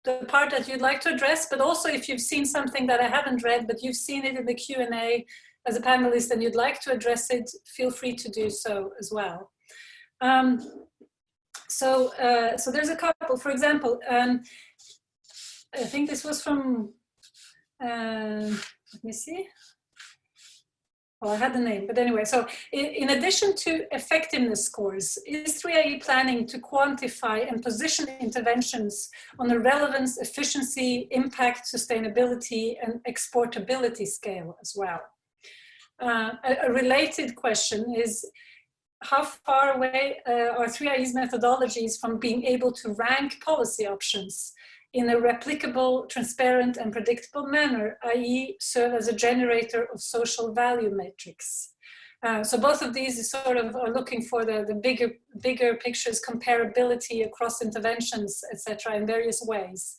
the part that you'd like to address, but also if you've seen something that I haven't read, but you've seen it in the Q&A as a panelist and you'd like to address it, feel free to do so as well. So there's a couple, for example, I think this was from, let me see. Well, I had the name, but anyway, so in addition to effectiveness scores, is 3IE planning to quantify and position interventions on a relevance, efficiency, impact, sustainability, and exportability scale as well? A related question is, how far away are 3IE's methodologies from being able to rank policy options in a replicable, transparent, and predictable manner, i.e. serve as a generator of social value metrics? So both of these sort of are looking for the bigger pictures, comparability across interventions, etc., in various ways,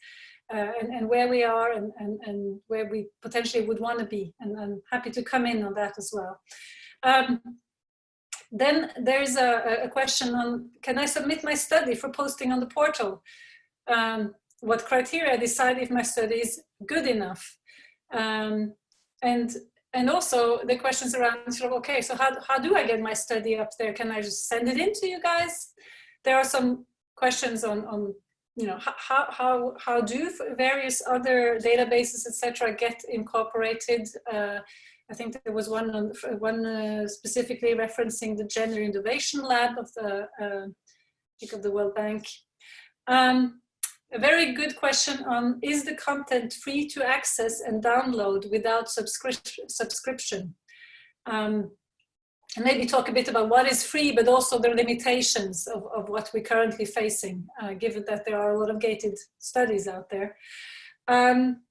and where we are and where we potentially would want to be. And I'm happy to come in on that as well. Then there's a question on, can I submit my study for posting on the portal? What criteria decide if my study is good enough? And also the questions around sort of, okay, so how do I get my study up there? Can I just send it in to you guys? There are some questions on you know, how do various other databases, etc., get incorporated? I think there was one specifically referencing the Gender Innovation Lab of the I think of the World Bank. A very good question on, is the content free to access and download without subscription? And maybe talk a bit about what is free, but also the limitations of what we're currently facing, given that there are a lot of gated studies out there. And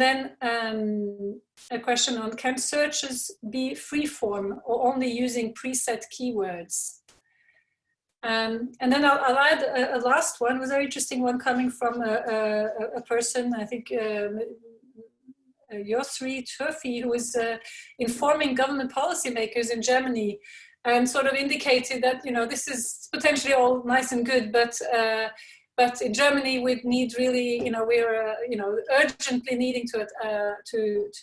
then a question on, can searches be freeform or only using preset keywords? And then I'll add a last one. It was a very interesting one coming from a person, I think Yosri Turfi, who is informing government policymakers in Germany, and sort of indicated that, you know, this is potentially all nice and good, but in Germany we need really, you know, we're urgently needing to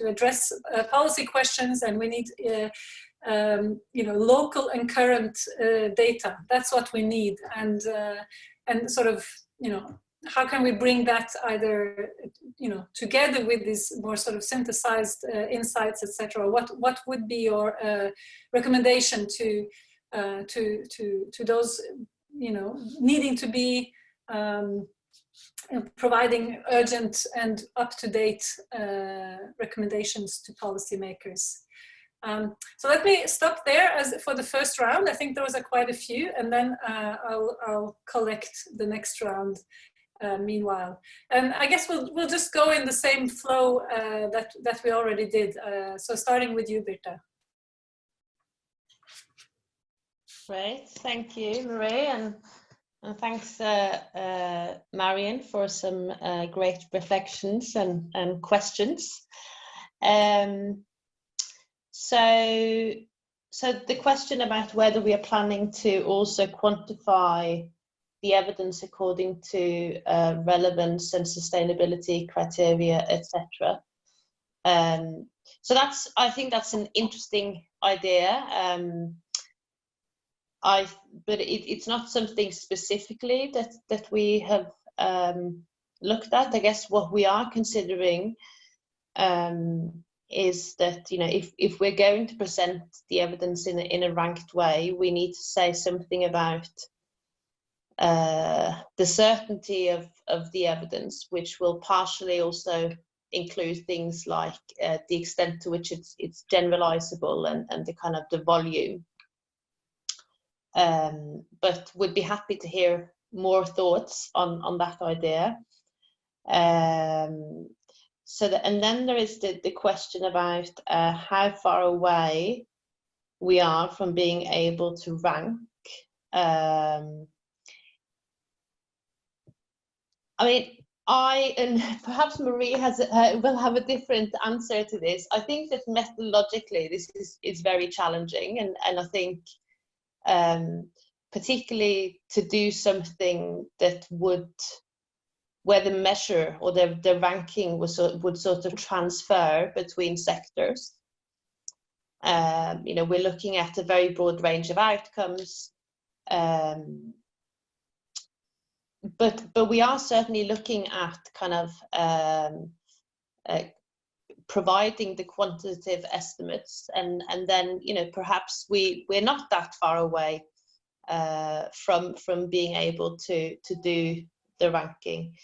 address policy questions, and we need you know, local and current data. That's what we need, and sort of, you know, how can we bring that either, you know, together with these more sort of synthesized insights, etc. What would be your recommendation to to those, needing to be providing urgent and up-to-date recommendations to policymakers. So let me stop there for the first round. I think those are quite a few, and then I'll collect the next round meanwhile. And I guess we'll just go in the same flow that we already did. So starting with you, Birte. Great, thank you, Marie, and thanks, Marion, for some great reflections and questions. So the question about whether we are planning to also quantify the evidence according to relevance and sustainability criteria, etc. So I think that's an interesting idea. But it's not something specifically that we have looked at. I guess what we are considering is that, if we're going to present the evidence in a ranked way, we need to say something about the certainty of the evidence, which will partially also include things like the extent to which it's generalizable and the kind of the volume. But would be happy to hear more thoughts on that idea. And then there is the question about how far away we are from being able to rank. I mean, and perhaps Marie will have a different answer to this. I think that methodologically this is very challenging, and I think particularly to do something that where the measure or the ranking would sort of transfer between sectors. We're looking at a very broad range of outcomes, but we are certainly looking at kind of providing the quantitative estimates, and then perhaps we're not that far away from being able to do the ranking.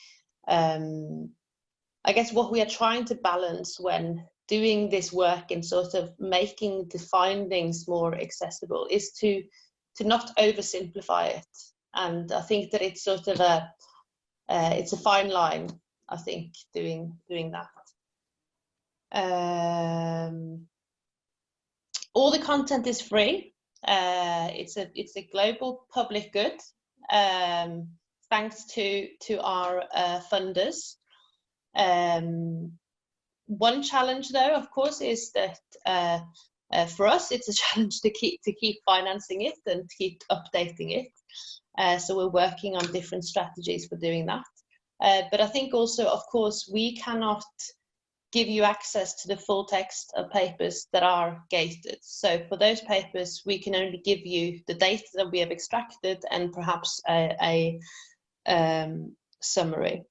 I guess what we are trying to balance when doing this work and sort of making the findings more accessible is to not oversimplify it. And I think that it's sort of it's a fine line, I think, doing that. All the content is free. It's a global public good, thanks to our funders. One challenge, though, of course, is that for us it's a challenge to keep financing it and keep updating it. So we're working on different strategies for doing that. But I think also, of course, we cannot give you access to the full text of papers that are gated. So for those papers, we can only give you the data that we have extracted and perhaps a summary.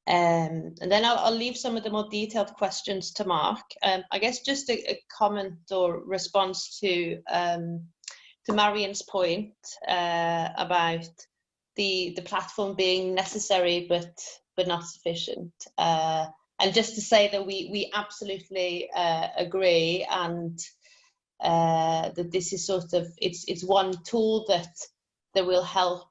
And then I'll leave some of the more detailed questions to Mark. I guess just a comment or response to Marion's point about the platform being necessary but not sufficient. And just to say that we absolutely agree, and that this is sort of it's one tool that will help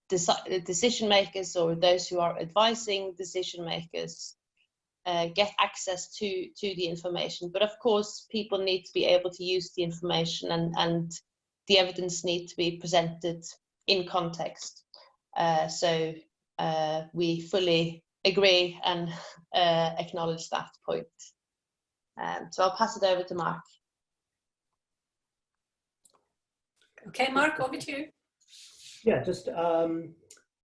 decision makers or those who are advising decision makers get access to the information. But of course, people need to be able to use the information, and the evidence needs to be presented in context. So we fully agree and acknowledge that point. So I'll pass it over to Mark. Okay, Mark, over to you. Yeah, just a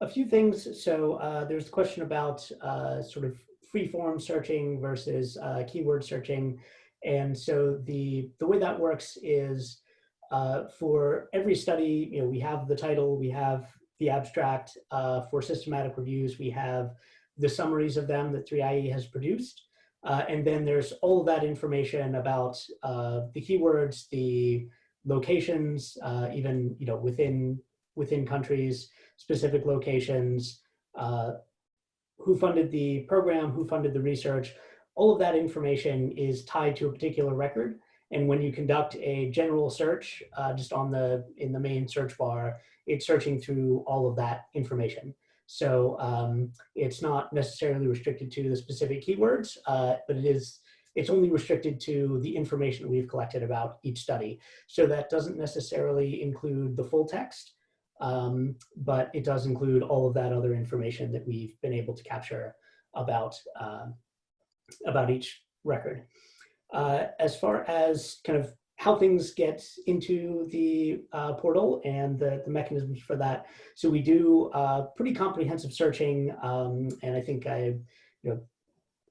few things. So there's a question about sort of free-form searching versus keyword searching. And so the way that works is for every study, we have the title, we have the abstract. For systematic reviews, we have the summaries of them that 3IE has produced. And then there's all of that information about the keywords, the locations, even within countries, specific locations, who funded the program, who funded the research. All of that information is tied to a particular record. And when you conduct a general search, just in the main search bar, it's searching through all of that information. So it's not necessarily restricted to the specific keywords, but it's only restricted to the information we've collected about each study. So that doesn't necessarily include the full text, but it does include all of that other information that we've been able to capture about each record. As far as kind of how things get into the portal and the mechanisms for that, so we do pretty comprehensive searching, and I think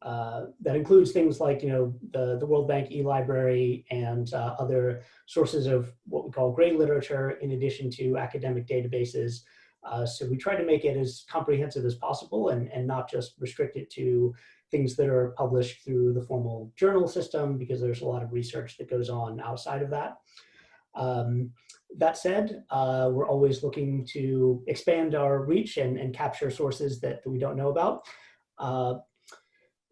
that includes things like the World Bank e-library and other sources of what we call gray literature, in addition to academic databases. So we try to make it as comprehensive as possible and not just restrict it to things that are published through the formal journal system, because there's a lot of research that goes on outside of that. That said, we're always looking to expand our reach and capture sources that we don't know about.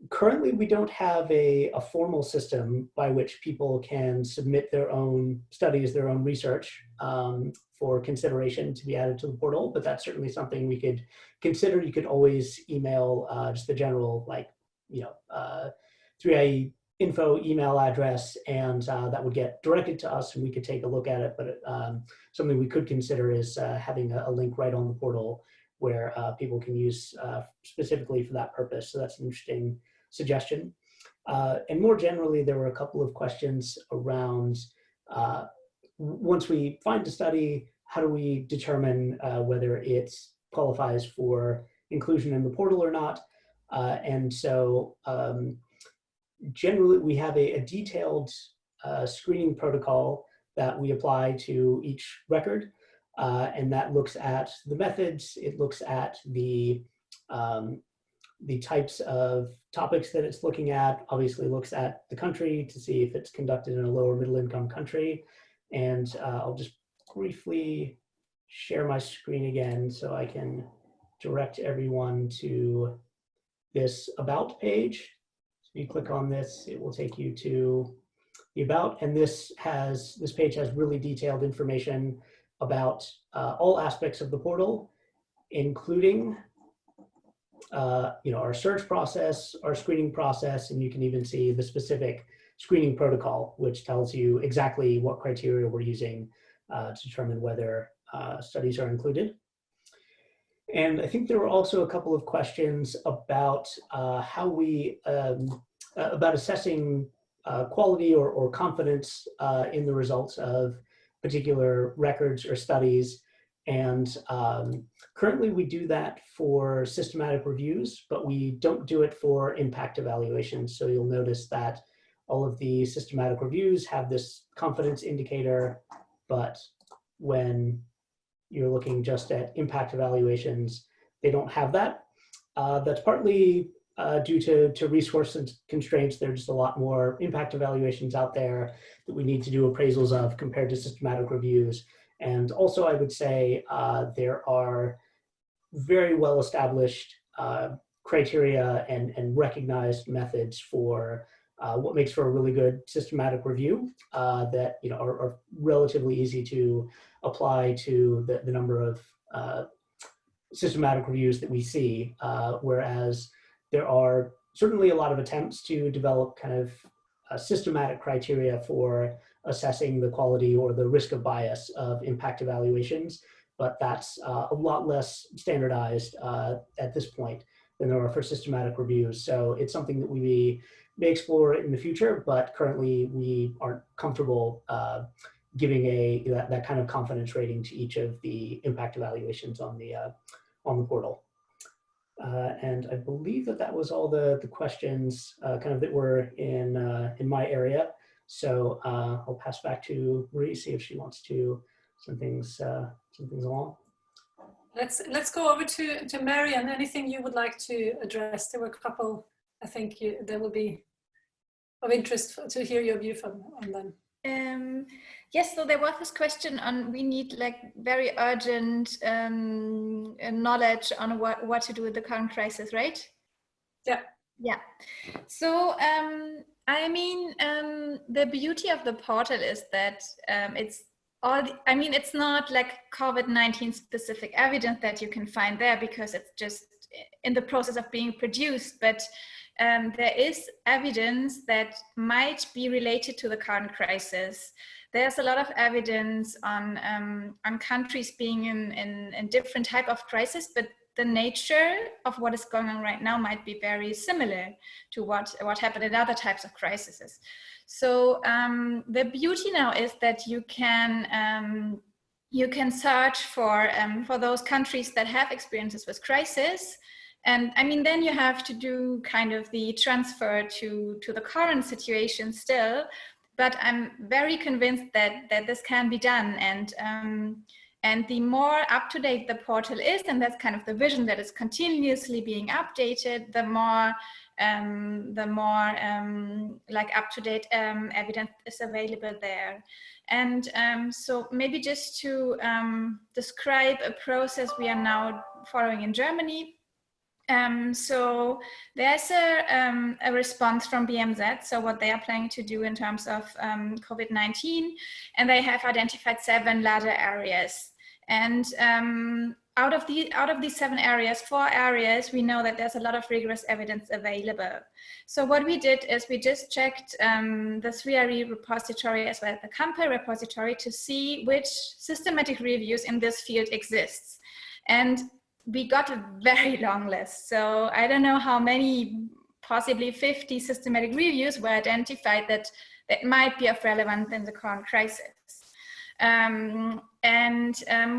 Currently, we don't have a formal system by which people can submit their own studies, their own research for consideration to be added to the portal, but that's certainly something we could consider. You could always email just the general 3IE info email address, and that would get directed to us and we could take a look at it. But something we could consider is having a link right on the portal where people can use specifically for that purpose. So that's an interesting suggestion. And more generally, there were a couple of questions around once we find a study, how do we determine whether it qualifies for inclusion in the portal or not? And so generally, we have a detailed screening protocol that we apply to each record, and that looks at the methods, it looks at the types of topics that it's looking at, obviously looks at the country to see if it's conducted in a lower middle income country. And I'll just briefly share my screen again so I can direct everyone to this About page. So you click on this, it will take you to the About, and this page has really detailed information about all aspects of the portal, including our search process, our screening process, and you can even see the specific screening protocol, which tells you exactly what criteria we're using to determine whether studies are included. And I think there were also a couple of questions about how we, about assessing quality or confidence in the results of particular records or studies. And currently we do that for systematic reviews, but we don't do it for impact evaluations. So you'll notice that all of the systematic reviews have this confidence indicator, but when you're looking just at impact evaluations, they don't have that. That's partly due to resource constraints. There's just a lot more impact evaluations out there that we need to do appraisals of compared to systematic reviews. And also I would say there are very well-established criteria and recognized methods for what makes for a really good systematic review that are relatively easy to apply to the number of systematic reviews that we see, whereas there are certainly a lot of attempts to develop kind of systematic criteria for assessing the quality or the risk of bias of impact evaluations, but that's a lot less standardized at this point than there are for systematic reviews. So it's something that we may explore in the future, but currently we aren't comfortable giving that kind of confidence rating to each of the impact evaluations on the portal. And I believe that was all the questions kind of that were in my area. So I'll pass back to Marie, see if she wants to send things along. Let's go over to Marion. Anything you would like to address? There were a couple. I think there will be of interest to hear your view on them. Yes, so there was this question on we need like very urgent knowledge on what to do with the current crisis, right? Yeah. Yeah. So I mean, the beauty of the portal is that it's all. I mean, it's not like COVID-19 specific evidence that you can find there because it's just in the process of being produced, but there is evidence that might be related to the current crisis. There's a lot of evidence on countries being in different type of crisis, but the nature of what is going on right now might be very similar to what happened in other types of crises. So the beauty now is that you can search for those countries that have experiences with crisis. And I mean, then you have to do kind of the transfer to the current situation still, but I'm very convinced that this can be done. And the more up-to-date the portal is, and that's kind of the vision that is continuously being updated, the more like up-to-date evidence is available there. And so maybe just to describe a process we are now following in Germany. So there's a response from BMZ, so what they are planning to do in terms of COVID-19, and they have identified 7 larger areas. And out of these 7 areas, 4 areas, we know that there's a lot of rigorous evidence available. So what we did is we just checked the 3RE repository as well as the CAMPL repository to see which systematic reviews in this field exists. And we got a very long list. So I don't know how many, possibly 50 systematic reviews were identified that might be of relevance in the current crisis.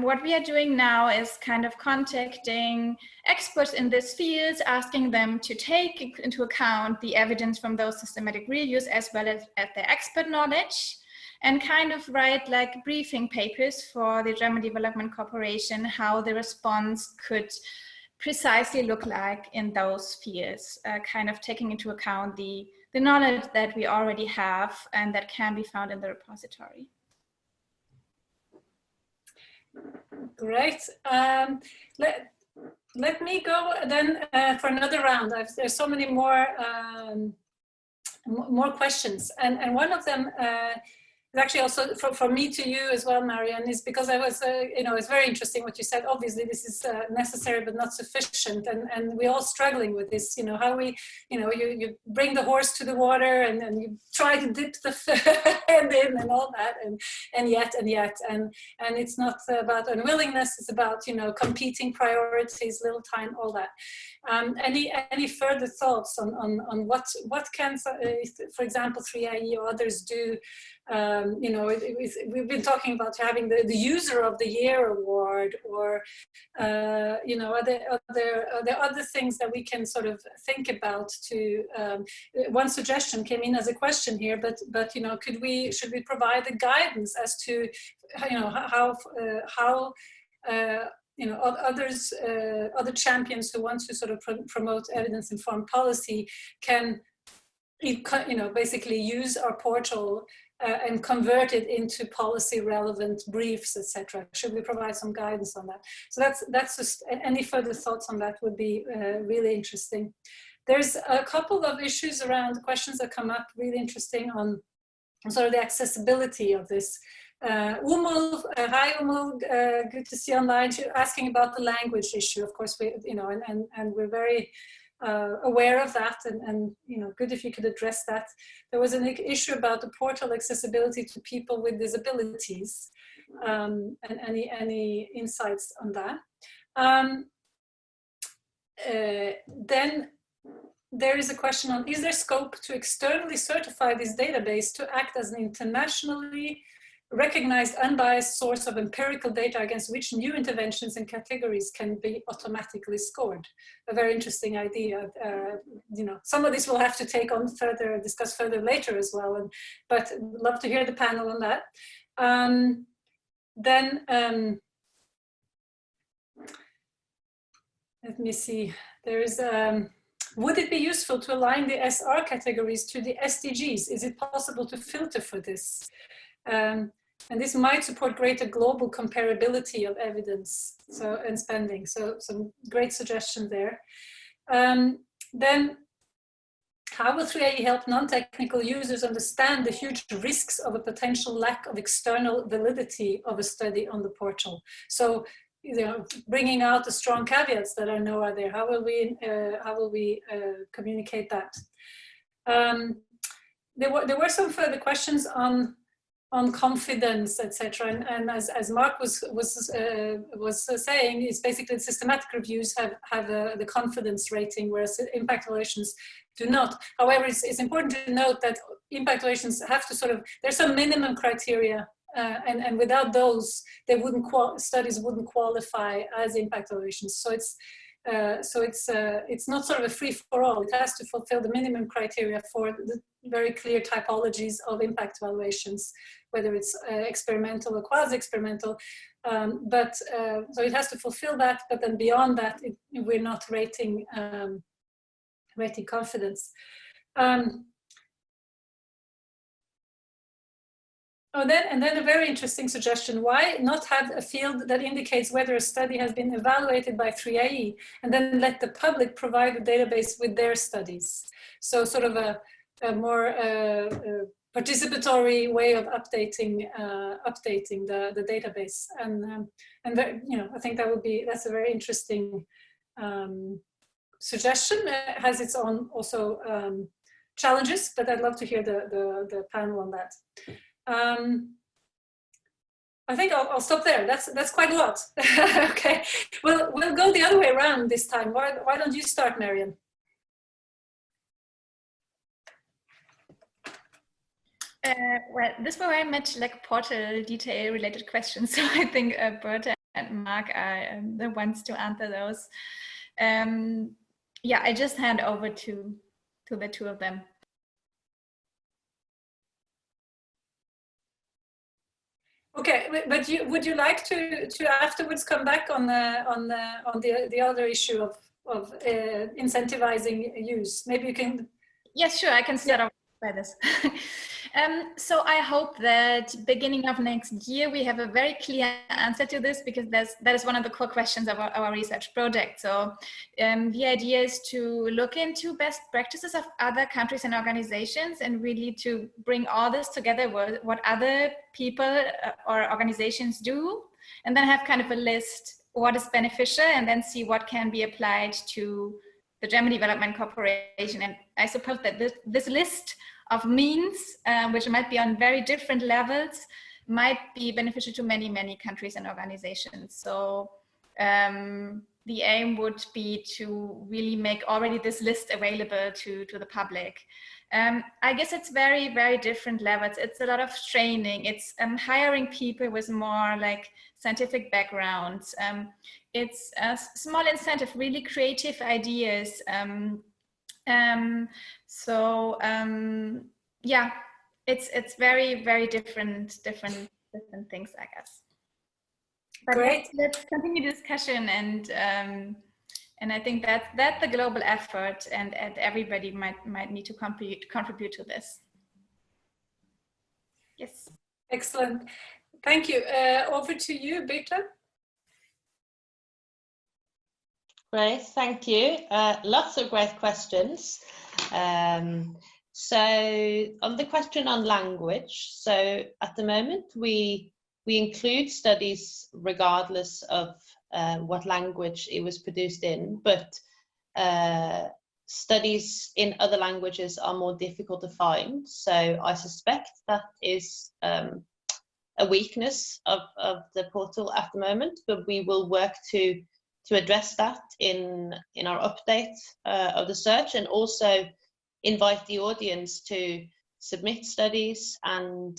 What we are doing now is kind of contacting experts in this field, asking them to take into account the evidence from those systematic reviews as well as their expert knowledge, and kind of write like briefing papers for the German Development Corporation, how the response could precisely look like in those fields, kind of taking into account the knowledge that we already have and that can be found in the repository. Great. Let me go then for another round. There's so many more questions, and one of them actually also from me to you as well, Marion, is because I was, it's very interesting what you said. Obviously, this is necessary but not sufficient, and we're all struggling with this. How we, you bring the horse to the water, and you try to dip the hand in, and all that, and yet, and it's not about unwillingness. It's about competing priorities, little time, all that. Any further thoughts on what can, for example, 3IE or others do? We've been talking about having the User of the Year award, or are there other things that we can sort of think about to? One suggestion came in as a question here, but should we provide the guidance as to how other champions who want to sort of promote evidence-informed policy can basically use our portal and convert it into policy-relevant briefs, etc. Should we provide some guidance on that? So that's just, any further thoughts on that would be really interesting. There's a couple of issues around questions that come up, really interesting on sort of the accessibility of this. Umul, hi Umul, good to see you online. She's asking about the language issue. Of course, and we're very aware of that, and good if you could address that. There was an issue about the portal accessibility to people with disabilities, and any insights on that. Then there is a question on, is there scope to externally certify this database to act as an internationally recognized unbiased source of empirical data against which new interventions and categories can be automatically scored? A very interesting idea. Some of this we'll have to take on further, discuss further later as well, but love to hear the panel on that. Let me see, there is Would it be useful to align the SR categories to the SDGs? Is it possible to filter for this? And this might support greater global comparability of evidence and spending. So some great suggestion there. Then how will 3IE help non-technical users understand the huge risks of a potential lack of external validity of a study on the portal? So, bringing out the strong caveats that I know are there. How will we communicate that? There were some further questions on confidence, etc. And as Mark was saying, it's basically systematic reviews have the confidence rating, whereas impact evaluations do not. However, it's important to note that impact evaluations have to there's some minimum criteria, and without those, studies wouldn't qualify as impact evaluations. So it's not a free for all. It has to fulfill the minimum criteria for the very clear typologies of impact evaluations, whether it's experimental or quasi-experimental. So it has to fulfill that, but then beyond that, we're not rating confidence. And then a very interesting suggestion: why not have a field that indicates whether a study has been evaluated by 3IE, and then let the public provide the database with their studies? So a more participatory way of updating the database. And I think that's a very interesting suggestion. It has its own also challenges, but I'd love to hear the panel on that. I think I'll stop there. That's quite a lot. Okay, we'll go the other way around this time. Why don't you start, Marion? Well, this were very much like portal detail related questions, so I think Birte and Mark are the ones to answer those. Yeah, I just hand over to the two of them. Okay, but would you like to afterwards come back on the other issue of incentivizing use? Maybe you can. Yes, sure. I can start off by this. So I hope that beginning of next year we have a very clear answer to this, because that is one of the core questions of our research project. So the idea is to look into best practices of other countries and organizations, and really to bring all this together, what other people or organizations do, and then have kind of a list what is beneficial, and then see what can be applied to the German Development Corporation. And I suppose that this list of means, which might be on very different levels, might be beneficial to many, many countries and organizations. So the aim would be to really make already this list available to the public. I guess it's very, very different levels. It's a lot of training. It's hiring people with more like scientific backgrounds. It's a small incentive, really creative ideas. Yeah, it's very, very different things, I guess. But great. Let's continue the discussion, and I think that's the global effort, and everybody might need to contribute to this. Yes. Excellent. Thank you. Over to you, Birte. Great, thank you. Lots of great questions. So on the question on language, so at the moment we include studies regardless of what language it was produced in, but studies in other languages are more difficult to find. So I suspect that is a weakness of the portal at the moment, but we will work to address that in our update of the search, and also invite the audience to submit studies and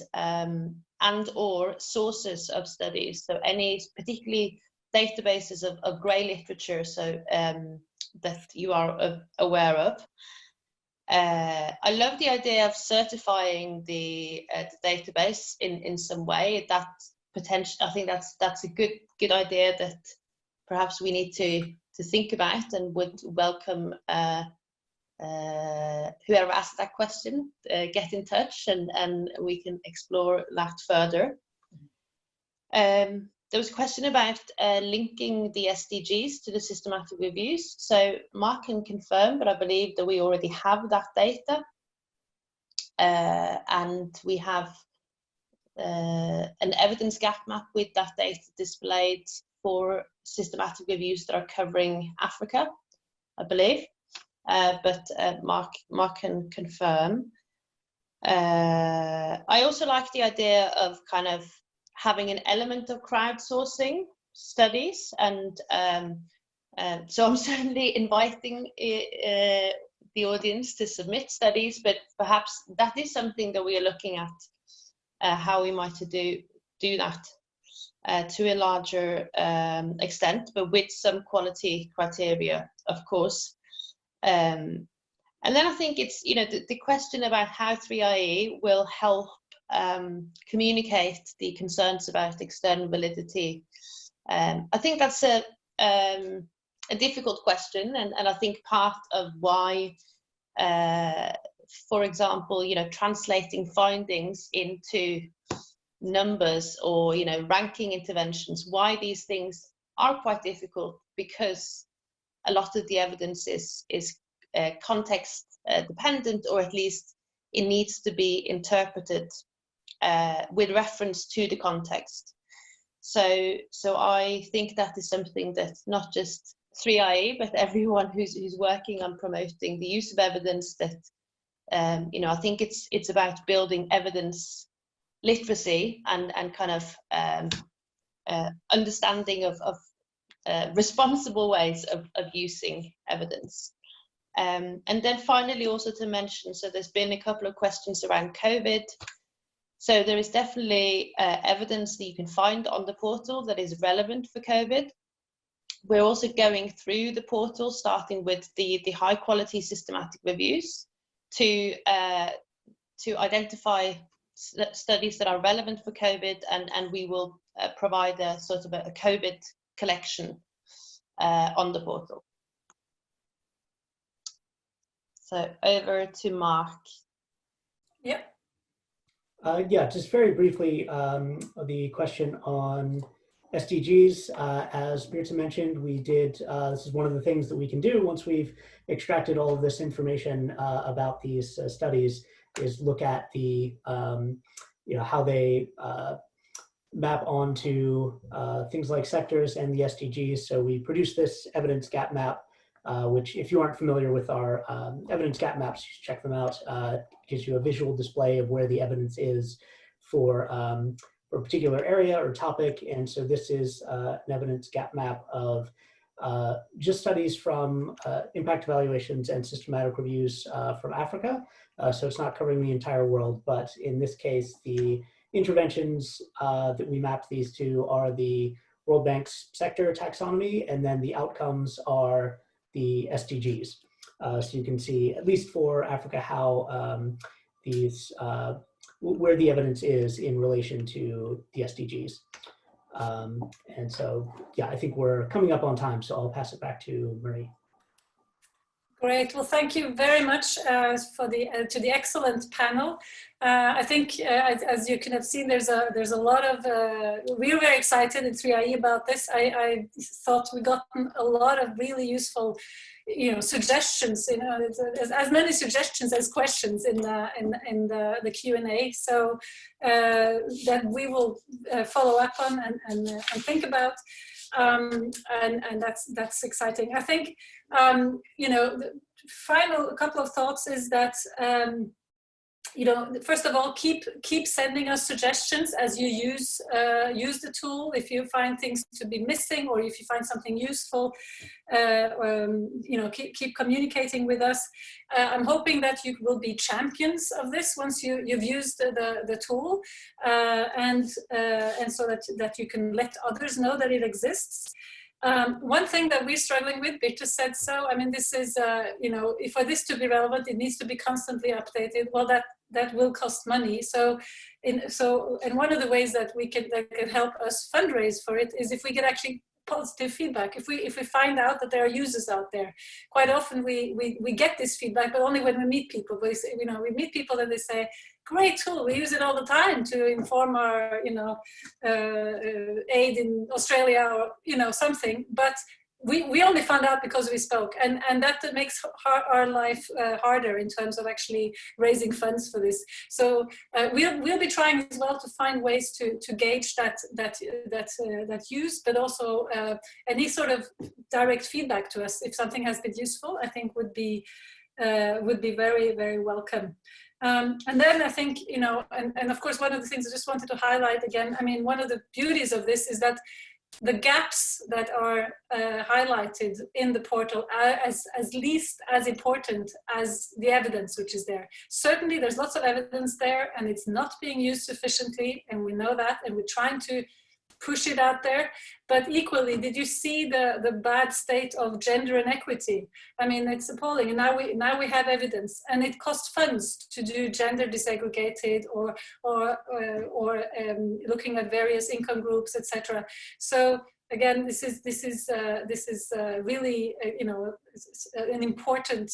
or sources of studies. So any particularly databases of grey literature, so that you are aware of. I love the idea of certifying the database in some way. That potential, I think that's a good idea that perhaps we need to think about, and would welcome whoever asked that question, get in touch and we can explore that further. There was a question about linking the SDGs to the systematic reviews. So Mark can confirm, but I believe that we already have that data. And we have an evidence gap map with that data displayed for systematic reviews that are covering Africa, I believe. But Mark can confirm. I also like the idea of kind of having an element of crowdsourcing studies, and so I'm certainly inviting the audience to submit studies, but perhaps that is something that we are looking at, how we might do that to a larger extent, but with some quality criteria, of course. And then I think it's, you know, the question about how 3IE will help communicate the concerns about external validity. I think that's a difficult question, and I think part of why, for example, you know, translating findings into numbers or, you know, ranking interventions, why these things are quite difficult, because a lot of the evidence is context dependent, or at least it needs to be interpreted with reference to the context. So I think that is something that not just 3IE, but everyone who's working on promoting the use of evidence, that you know, I think it's about building evidence literacy and kind of understanding of responsible ways of using evidence. And then finally, also to mention, so there's been a couple of questions around COVID. So there is definitely evidence that you can find on the portal that is relevant for COVID. We're also going through the portal, starting with the high quality systematic reviews to identify studies that are relevant for COVID, and we will provide a sort of a COVID collection on the portal. So over to Mark. Yeah. Yeah, just very briefly, the question on SDGs, as Birte mentioned, we did, this is one of the things that we can do once we've extracted all of this information about these studies, is look at the, you know, how they map onto things like sectors and the SDGs. So we produced this evidence gap map, which, if you aren't familiar with our evidence gap maps, you should check them out. Gives you a visual display of where the evidence is for a particular area or topic. And so this is an evidence gap map of just studies from impact evaluations and systematic reviews from Africa. So it's not covering the entire world, but in this case, the interventions that we mapped these to are the World Bank's sector taxonomy, and then the outcomes are the SDGs. So you can see, at least for Africa, how these, where the evidence is in relation to the SDGs. And so, yeah, I think we're coming up on time, so I'll pass it back to Marie. Great. Well, thank you very much for to the excellent panel. I think, as you can have seen, there's a lot of we're very excited in 3IE about this. I thought we got a lot of really useful, you know, suggestions. You know, as many suggestions as questions in the Q&A. So that we will follow up on and think about. And that's exciting. I think, you know, the final couple of thoughts is that, you know, first of all, keep sending us suggestions as you use the tool. If you find things to be missing, or if you find something useful, you know, keep communicating with us. I'm hoping that you will be champions of this once you've used the tool, and so that you can let others know that it exists. One thing that we're struggling with, Birte said so, I mean, this is, you know, for this to be relevant, it needs to be constantly updated. Well, that will cost money. So and one of the ways that that can help us fundraise for it is if we could actually positive feedback. If we find out that there are users out there, quite often we get this feedback, but only when we meet people. We meet people and they say, great tool, we use it all the time to inform our aid in Australia, or something. But we only found out because we spoke, and that makes our life harder in terms of actually raising funds for this. So we'll be trying as well to find ways to gauge that use, but also any sort of direct feedback to us if something has been useful, I think would be very, very welcome. And then I think, and of course, one of the things I just wanted to highlight again, I mean, one of the beauties of this is that the gaps that are highlighted in the portal are as least as important as the evidence which is there. Certainly there's lots of evidence there and it's not being used sufficiently, and we know that, and we're trying to push it out there. But equally, did you see the bad state of gender inequity? I mean, it's appalling. And now we have evidence, and it costs funds to do gender disaggregated or looking at various income groups, etc. So again, this is really an important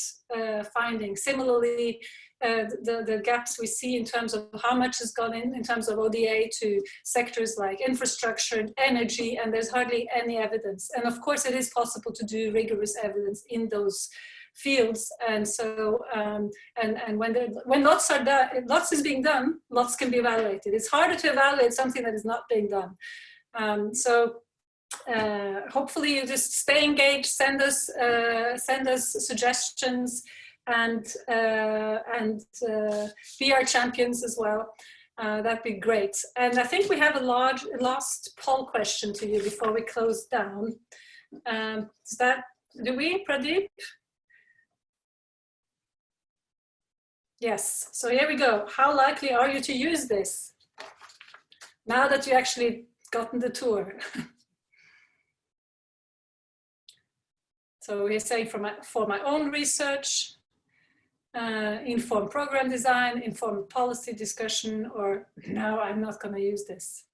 finding. Similarly, the gaps we see in terms of how much has gone in terms of ODA to sectors like infrastructure and energy, and there's hardly any evidence. And of course, it is possible to do rigorous evidence in those fields. And so, and when lots are done, lots is being done, lots can be evaluated. It's harder to evaluate something that is not being done. Hopefully you just stay engaged, send us suggestions, and be our champions as well. That'd be great. And I think we have a last poll question to you before we close down. Do we, Pradeep? Yes, so here we go. How likely are you to use this now that you actually gotten the tour? So we're saying for my own research, informed program design, informed policy discussion, or no, I'm not going to use this.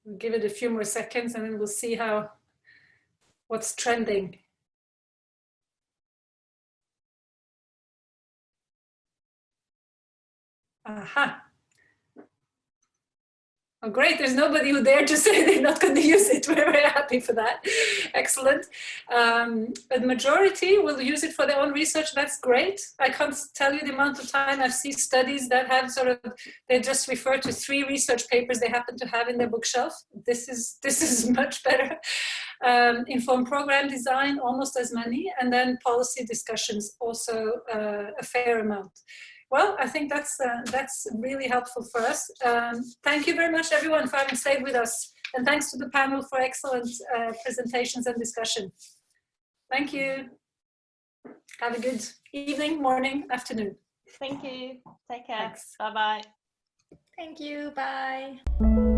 We'll give it a few more seconds and then we'll see what's trending. Aha. Oh, great, there's nobody who dared to say they're not going to use it. We're very happy for that. Excellent. A majority will use it for their own research. That's great. I can't tell you the amount of time I've seen studies that have they just refer to 3 research papers they happen to have in their bookshelf. This is much better. Informed program design, almost as many. And then policy discussions, also a fair amount. Well, I think that's really helpful for us. Thank you very much, everyone, for having stayed with us. And thanks to the panel for excellent presentations and discussion. Thank you. Have a good evening, morning, afternoon. Thank you. Take care. Thanks. Bye-bye. Thank you. Bye.